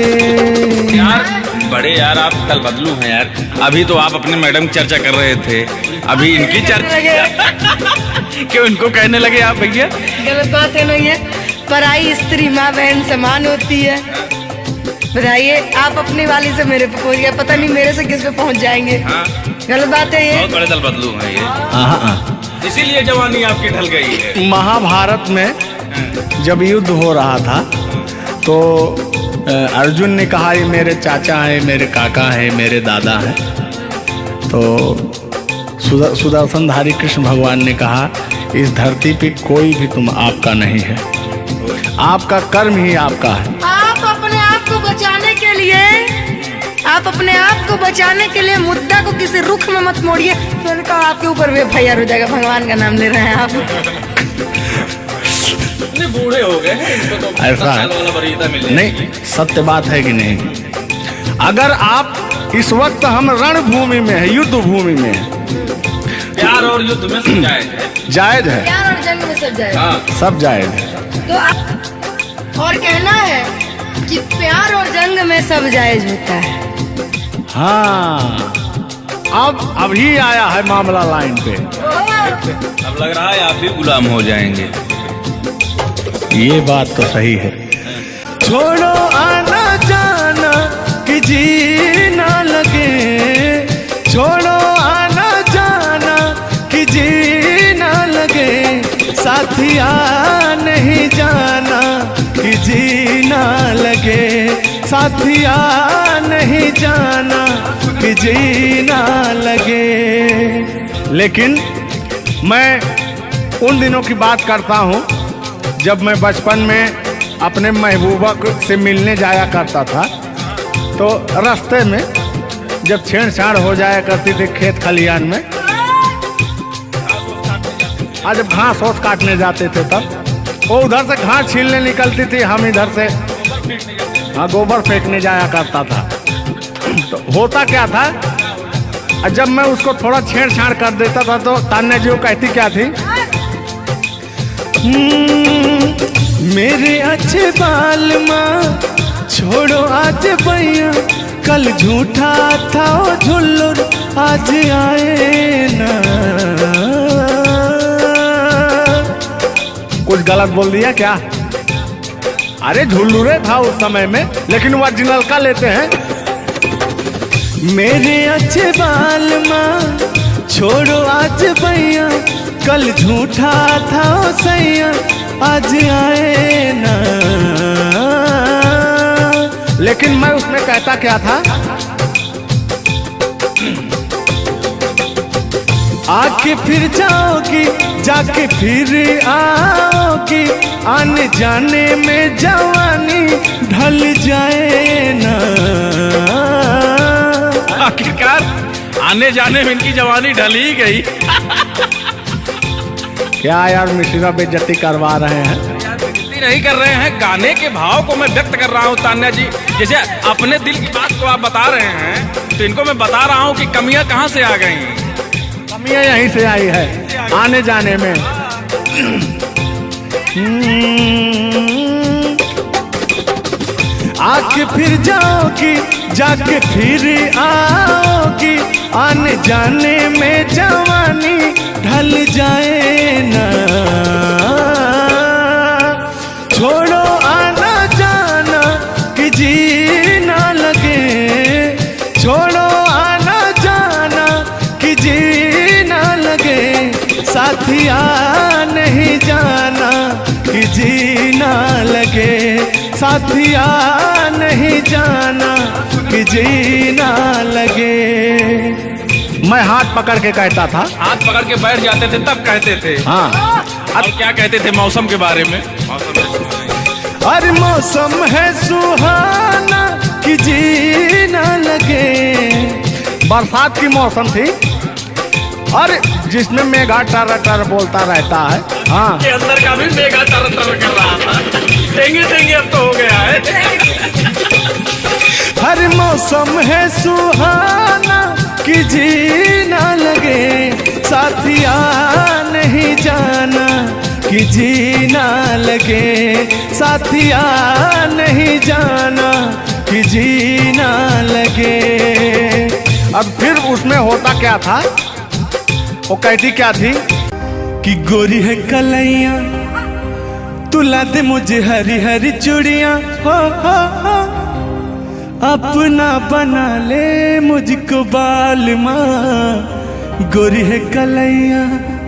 यार बड़े यार, आप कल बदलू हैं यार। अभी तो आप अपने मैडम की चर्चा कर रहे थे, अभी इनकी चर्चा क्यों इनको कहने लगे आप भैया? गलत बात है नहीं है, पराई स्त्री माँ बहन समान होती है। बताइए, आप अपनी वाली से मेरे पे पहुंच गए, पता नहीं मेरे से किस पे पहुंच जाएंगे। हाँ। गलत बात है ये। बहुत बड़े दल बदलू हैं ये, इसीलिए जवानी आपकी ढल गई है। महाभारत में जब युद्ध हो रहा था तो अर्जुन ने कहा ये मेरे चाचा हैं, मेरे काका हैं, मेरे दादा हैं। तो सुदर्शनधारी कृष्ण भगवान ने कहा इस धरती पे कोई भी तुम आपका नहीं है, आपका कर्म ही आपका है। आप अपने आप को बचाने के लिए, आप अपने आप को बचाने के लिए मुद्दा को किसी रुख में मत मोड़िए, तो उनका आपके ऊपर भी FIR हो जाएगा। भगवान का नाम ले रहे हैं आप। बूढ़े हो गए हैं, इनको तो ऐसा है नहीं, सत्य बात है कि नहीं? अगर आप इस वक्त हम रणभूमि में है, युद्ध भूमि में है, प्यार और युद्ध में सब जायज है। जायज है, प्यार और जंग में सब जायज। हाँ। सब जायज है। तो और कहना है कि प्यार और जंग में सब जायज होता है। हाँ, अब अभी आया है मामला लाइन पे। अब लग रहा है आप भी गुलाम हो जाएंगे। ये बात तो सही है। छोड़ो आना जाना कि जीना लगे, छोड़ो आना जाना कि जीना लगे, साथिया नहीं जाना कि जीना लगे, साथिया नहीं जाना कि जीना लगे। लेकिन मैं उन दिनों की बात करता हूँ जब मैं बचपन में अपने महबूबा से मिलने जाया करता था, तो रास्ते में जब छेड़छाड़ हो जाया करती थी खेत खलियान में, आज जब घास ओस काटने जाते थे तब वो उधर से घास छीलने निकलती थी, हम इधर से गोबर फेंकने जाया करता था। तो होता क्या था, जब मैं उसको थोड़ा छेड़छाड़ कर देता था तो तान्या जी वो कहती क्या थी, मेरे अच्छे बाल माँ छोड़ो आज भैया, कल झूठा था वो झुल्लुर आज आए ना। कुछ गलत बोल दिया क्या? अरे झुल्लुरे था उस समय में, लेकिन ओरिजिनल का लेते हैं। मेरे अच्छे बाल माँ छोड़ो आज भैया, कल झूठा था वो सैया आज आए ना। लेकिन मैं उसमें कहता क्या था, आके फिर जाओगी जाके फिर आओगी, आने जाने में जवानी ढल जाए ना। आखिरकार आने जाने में इनकी जवानी ढल ही गई। क्या यार मिश्रा बेइज्जती करवा रहे हैं? यार बेइज्जती नहीं कर रहे हैं, गाने के भाव को मैं व्यक्त कर रहा हूँ तान्या जी। जैसे अपने दिल की बात को आप बता रहे हैं, तो इनको मैं बता rहा हूँ कि कमियां कहाँ से आ गई। कमियां यहीं से आई है आने जाने में। आके फिर जाओगी जाके फिर आओगी, आने जाने में जवानी ढल जाए ना। छोड़ो आना जाना कि जी ना लगे, छोड़ो आना जाना कि जी ना लगे, साथिया नहीं जाना कि जी ना लगे, साथिया नहीं जाना कि जी ना लगे। मैं हाथ पकड़ के कहता था, हाथ पकड़ के बैठ जाते थे तब कहते थे। हाँ अब क्या कहते थे मौसम के बारे में? अरे मौसम है सुहाना कि जी ना लगे। बरसात की मौसम थी, अरे जिसमें मेघा टर टर बोलता रहता है। हाँ के अंदर का भी मेघा तर तर कर रहा था। देंगे देंगे अब तो हो गया है। हर मौसम है सुहाना कि जी ना लगे, साथिया नहीं जाना कि जी ना लगे, साथिया नहीं जाना कि जी ना लगे। अब फिर उसमें होता क्या था, वो कहती क्या थी कि गोरी है कलैया तुला दे मुझे हरी हरी चूड़ियां, हो अपना बना ले मुझको बाल माँ, गोरी है कलैया।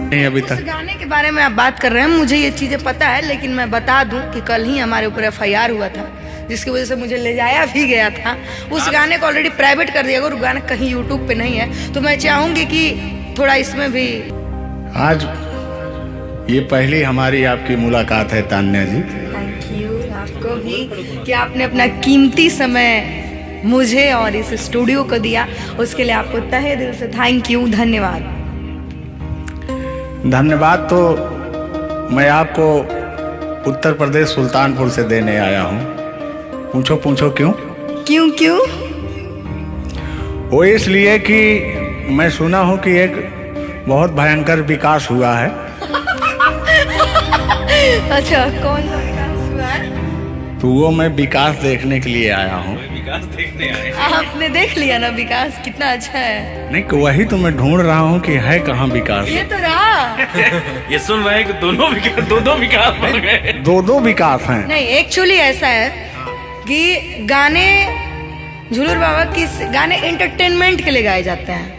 नहीं अभी तक गाने के बारे में आप बात कर रहे हैं, मुझे ये चीजें पता है, लेकिन मैं बता दूं कि कल ही हमारे ऊपर FIR हुआ था, जिसकी वजह से मुझे ले जाया भी गया था। उस गाने को ऑलरेडी प्राइवेट कर दिया, अगर वो गाना कहीं YouTube पे नहीं है तो मैं चाहूंगी कि थोड़ा इसमें भी। आज ये पहली हमारी आपकी मुलाकात है तान्या जी। थैंक यू आपको भी कि आपने अपना कीमती समय मुझे और इस स्टूडियो को दिया, उसके लिए आपको तहे दिल से थैंक यू, धन्यवाद। धन्यवाद तो मैं आपको उत्तर प्रदेश सुल्तानपुर से देने आया हूँ। पूछो पूछो क्यों? क्यों क्यों? वो इसलिए कि मैं सुना हूँ कि एक बहुत भयंकर विकास हुआ है। अच्छा, कौन सा विकास हुआ है? तो वो मैं विकास देखने के लिए आया हूँ। विकास देखने आए। आपने देख लिया ना विकास कितना अच्छा है? नहीं वही तो मैं ढूंढ रहा हूँ कि है कहाँ विकास। ये तो रहा। ये सुन रहे हैं कि दो विकास बन गए। दो विकास हैं। नहीं, एक्चुअली ऐसा है कि गाने झूलूर बाबा की गाने एंटरटेनमेंट के लिए गाए जाते हैं।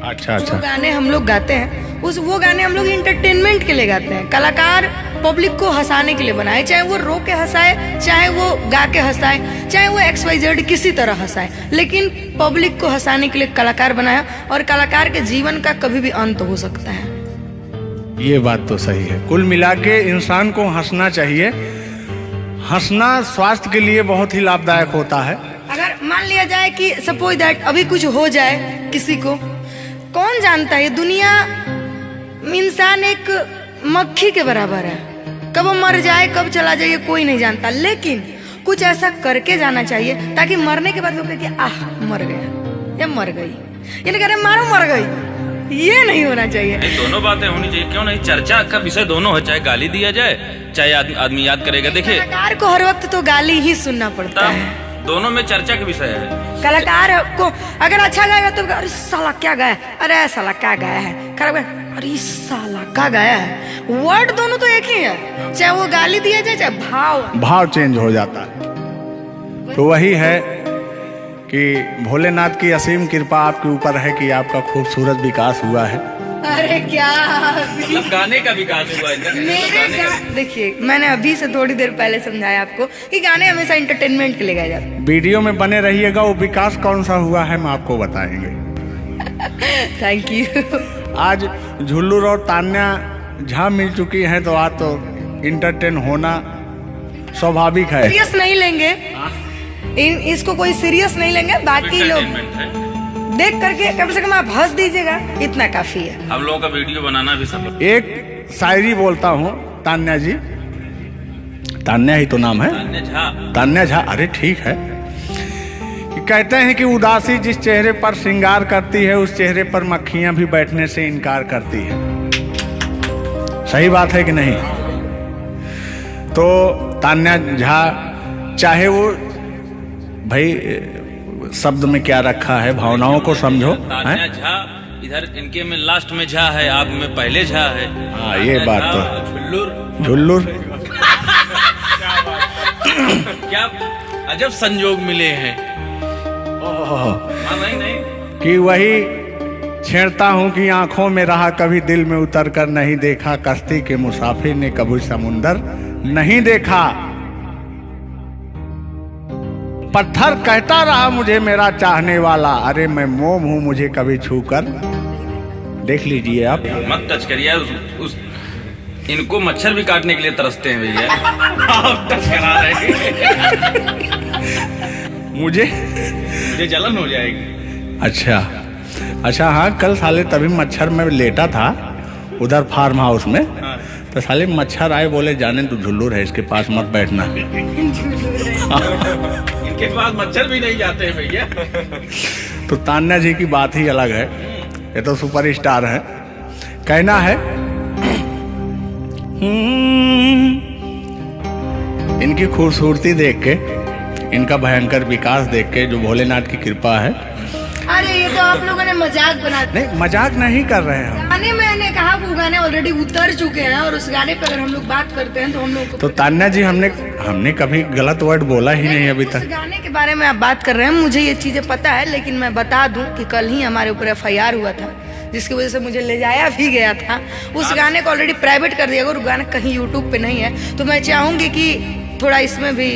अच्छा जो गाने हम लोग गाते हैं वो गाने हम लोग इंटरटेनमेंट के लिए गाते हैं। कलाकार पब्लिक को हंसाने के लिए बनाए, चाहे वो रो के हंसाए, चाहे वो गा के हंसाए, चाहे वो XYZ किसी तरह हंसाए, लेकिन पब्लिक को हंसाने के लिए कलाकार बनाया। और कलाकार के जीवन का कभी भी अंत हो सकता है। ये बात तो सही है। कुल मिला के इंसान को हंसना चाहिए। हंसना स्वास्थ्य के लिए बहुत ही लाभदायक होता है। अगर मान लिया जाए कि सपोज दैट अभी कुछ हो जाए किसी को, कौन जानता है दुनिया, इंसान एक मक्खी के बराबर है, कब वो मर जाए कब चला जाए कोई नहीं जानता, लेकिन कुछ ऐसा करके जाना चाहिए ताकि मरने के बाद लोग कहे कि आह मर गया या मर गई, ये नहीं कह रहे मारो मर गई। ये नहीं होना चाहिए। दोनों बातें होनी चाहिए, क्यों नहीं? चर्चा का विषय दोनों है, चाहे गाली दिया जाए चाहे आदमी याद करेगा। देखिए कलाकार को हर वक्त तो गाली ही सुनना पड़ता है, दोनों में चर्चा का विषय है। कलाकार को अगर अच्छा गाएगा तो अरे साला क्या गाया, अरे साला क्या गाया है, खराब गाया, अरे साला क्या गाया है। वर्ड दोनों तो एक ही है, चाहे वो गाली दिया जाए चाहे भाव चेंज हो जाता है। तो वही है कि भोलेनाथ की असीम कृपा आपके ऊपर है कि आपका खूबसूरत विकास हुआ है। अरे क्या मतलब गाने का विकास हुआ है। देखिए मैंने अभी से थोड़ी देर पहले समझाया आपको कि गाने हमेशा इंटरटेनमेंट के लिए गाए जाते हैं। वीडियो में बने रहिएगा, वो विकास कौन सा हुआ है हम आपको बताएंगे। Thank you. आज झुल्लूर और तान्या झा मिल चुकी हैं, तो आज तो इंटरटेन होना स्वाभाविक है। सीरियस नहीं लेंगे, इसको कोई सीरियस नहीं लेंगे। बाकी लोग देख करके कम से कम आप हंस दीजिएगा, इतना काफी है। हम लोगों का वीडियो बनाना भी सब। एक शायरी बोलता हूँ तान्या जी, तान्या ही तो नाम है, तान्या झा। अरे ठीक है। कि कहते हैं कि उदासी जिस चेहरे पर श्रृंगार करती है, उस चेहरे पर मक्खियां भी बैठने से इनकार करती है। सही बात है कि नहीं? तो तान्या झा, चाहे वो भाई शब्द में क्या रखा है, भावनाओं को समझो। तान्या झा इधर इनके में लास्ट में झा है, आप में पहले झा है। हाँ ये बात तो झुल्लुर क्या अजब संजोग मिले हैं। नहीं कि वही छेड़ता हूँ कि आंखों में रहा कभी दिल में उतर कर नहीं देखा, कश्ती के मुसाफिर ने कभी समुंदर नहीं देखा। पत्थर कहता रहा मुझे मेरा चाहने वाला, अरे मैं मोम हूं मुझे कभी छूकर देख लीजिए आप। मत टच करिए इनको, मच्छर भी काटने के लिए तरसते हैं भैया। आप टच करा रहे मुझे जलन हो जाएगी। अच्छा हाँ, कल साले तभी मच्छर में लेटा था उधर फार्म हाउस में। हाँ। तो साले मच्छर आए, बोले जाने तू झुल्लूर है, इसके पास मत बैठना। इनके पास मच्छर भी नहीं जाते हैं भैया। तो तान्या जी की बात ही अलग है, ये तो सुपरस्टार है। कहना है इनकी खूबसूरती देख के, इनका भयंकर विकास देख के, जो भोलेनाथ की कृपा है। अरे ये तो आप लोगों ने मजाक बना दिया। नहीं मजाक नहीं कर रहे हैं। गाने मैंने कहा वो गाने ऑलरेडी उतर चुके हैं, और उस गाने पे अगर हम लोग बात करते हैं तो हम लोग तो तान्या जी हमने कभी गलत वर्ड बोला ही नहीं अभी तक। उस गाने के बारे में आप बात कर रहे हैं, मुझे ये चीजें पता है, लेकिन मैं बता दूं कि कल ही हमारे ऊपर FIR हुआ था, जिसकी वजह से मुझे ले जाया भी गया था। उस गाने को ऑलरेडी प्राइवेट कर दिया, और गाना कहीं यूट्यूब पे नहीं है। तो मैं चाहूंगी कि थोड़ा इसमें भी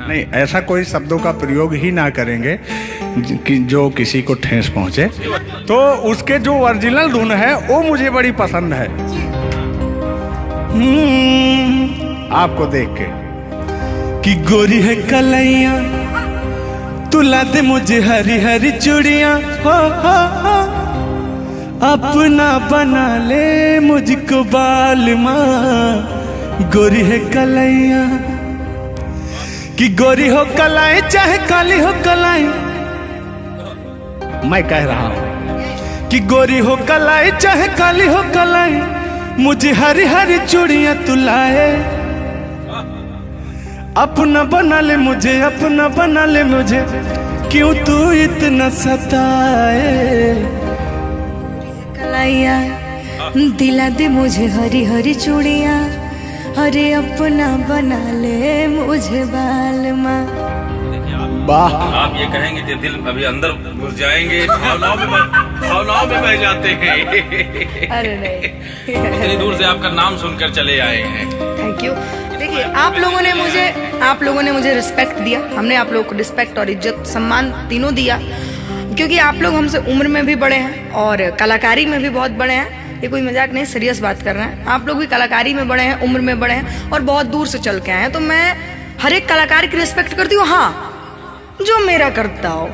नहीं, ऐसा कोई शब्दों का प्रयोग ही ना करेंगे कि जो किसी को ठेस पहुंचे। तो उसके जो ओरिजिनल धुन है वो मुझे बड़ी पसंद है। आपको देख के कि गोरी है कलैया, तुला दे मुझे हरी हरी चूड़ियां, हो अपना बना ले मुझको बाल माँ। गोरी है कलैया, कि गोरी हो कलाई चाहे काली हो कलाई, मैं कह रहा हूं कि गोरी हो कलाई चाहे काली हो कलाई, मुझे हरी हरी चूड़ियां तू लाए, अपना बना ले मुझे, अपना बना ले मुझे, क्यों तू इतना सताए। कलाइया दिला दे मुझे हरी हरी चूड़ियां, अरे अपना बना ले मुझे बाल माँ। वाह, आप ये कहेंगे कि दिल अभी अंदर घुस जाएंगे, भावनाओं में बह जाते हैं। अरे नहीं, इतनी दूर से आपका नाम सुनकर चले आए हैं। Thank you. देखिए, आप लोगों ने मुझे रिस्पेक्ट दिया, हमने आप लोगों को रिस्पेक्ट और इज्जत सम्मान तीनों दिया, क्योंकि आप लोग हमसे उम्र में भी बड़े हैं और कलाकारी में भी बहुत बड़े हैं। ये कोई मजाक नहीं, सीरियस बात कर रहे हैं। आप लोग भी कलाकारी में बड़े हैं, उम्र में बड़े हैं और बहुत दूर से चल के आए हैं, तो मैं हर एक कलाकार की रिस्पेक्ट करती हूँ। हाँ, जो मेरा करता हो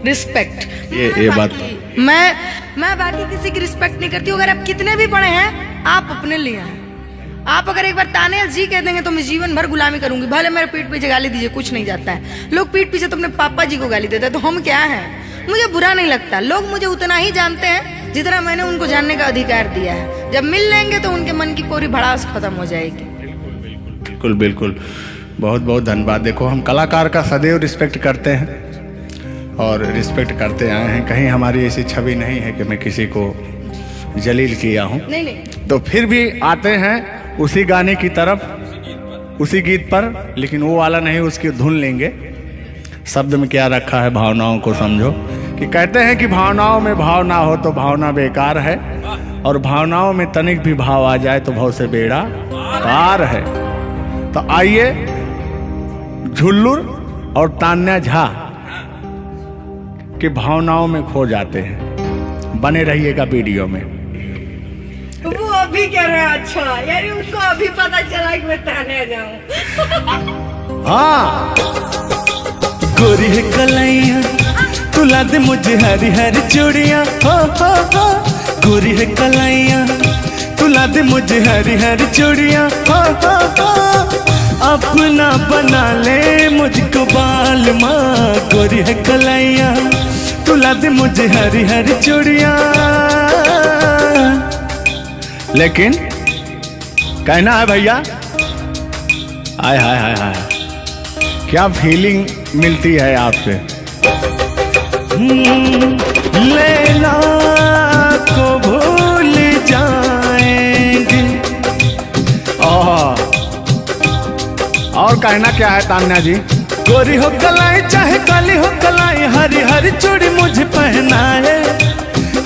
रिस्पेक्ट, ये बात मैं बाकी किसी की रिस्पेक्ट नहीं करती हूँ। अगर आप कितने भी बड़े हैं, आप अपने लिए हैं। आप अगर एक बार ताने जी कह देंगे तो मैं जीवन भर गुलामी करूंगी, भले मेरे पीठ पीछे गाली दीजिए, कुछ नहीं जाता है। लोग पीठ पीछे तो अपने पापा जी को गाली देते हैं, तो हम क्या हैं? मुझे बुरा नहीं लगता। लोग मुझे उतना ही जानते हैं जितना मैंने उनको जानने का अधिकार दिया है। जब मिल लेंगे तो उनके मन की पूरी भड़ास खत्म हो जाएगी। बिल्कुल बिल्कुल, बहुत बहुत धन्यवाद। देखो, हम कलाकार का सदैव रिस्पेक्ट करते हैं और रिस्पेक्ट करते आए हैं। कहीं हमारी ऐसी छवि नहीं है कि मैं किसी को जलील किया हूँ। नहीं, तो फिर भी आते हैं उसी गाने की तरफ, उसी गीत पर, लेकिन वो वाला नहीं, उसकी धुन लेंगे। शब्द में क्या रखा है, भावनाओं को समझो। कि कहते हैं कि भावनाओं में भाव ना हो तो भावना बेकार है, और भावनाओं में तनिक भी भाव आ जाए तो भाव से बेड़ा पार है। तो आइए, झुल्लुर और तान्या झा की भावनाओं में खो जाते हैं। बने रहिएगा वीडियो में। वो अभी कह रहे हैं, अच्छा यानी उनको अभी पता चला कि मैं तान्या जाऊं। हाँ, गोरी है कलाइया, तुला दे मुझे हरी हरी चूड़ियाँ। हो गोरी है कलाइया, तुला दे मुझे हरी हरी चूड़ियाँ। हो अपना बना ले मुझको बाल माँ। गोरी है कलाइया, तुला दे मुझे हरी हरी चूड़ियाँ। लेकिन कहना है भैया, हाय हाय हाय हाय, क्या फीलिंग मिलती है आपसे। लैला को भूल जाएंगे। और कहना क्या है तान्या जी। गोरी हो कलाई चाहे काली हो कलाई, हरी हरी चूड़ी मुझे पहनाए।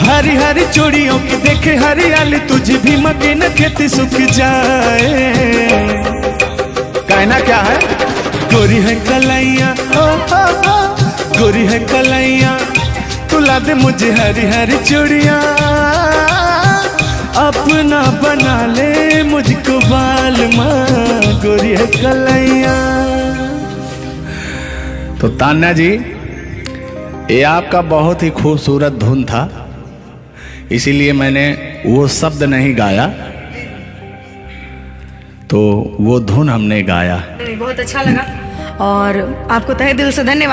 हरी हरी चूड़ियों की देखे हरियाली, तुझे भी मगे न खेती सूख जाए। कहना क्या है। गोरी है कलाइया, गोरी है कलाइया, तुला दे मुझे हरी हरी चूड़ियाँ। अपना बना ले मुझको बाल माँ। गोरी है कलाइया। तो तान्या जी, ये आपका बहुत ही खूबसूरत धुन था, इसीलिए मैंने वो शब्द नहीं गाया, तो वो धुन हमने गाया। बहुत अच्छा लगा और आपको तहे दिल से धन्यवाद।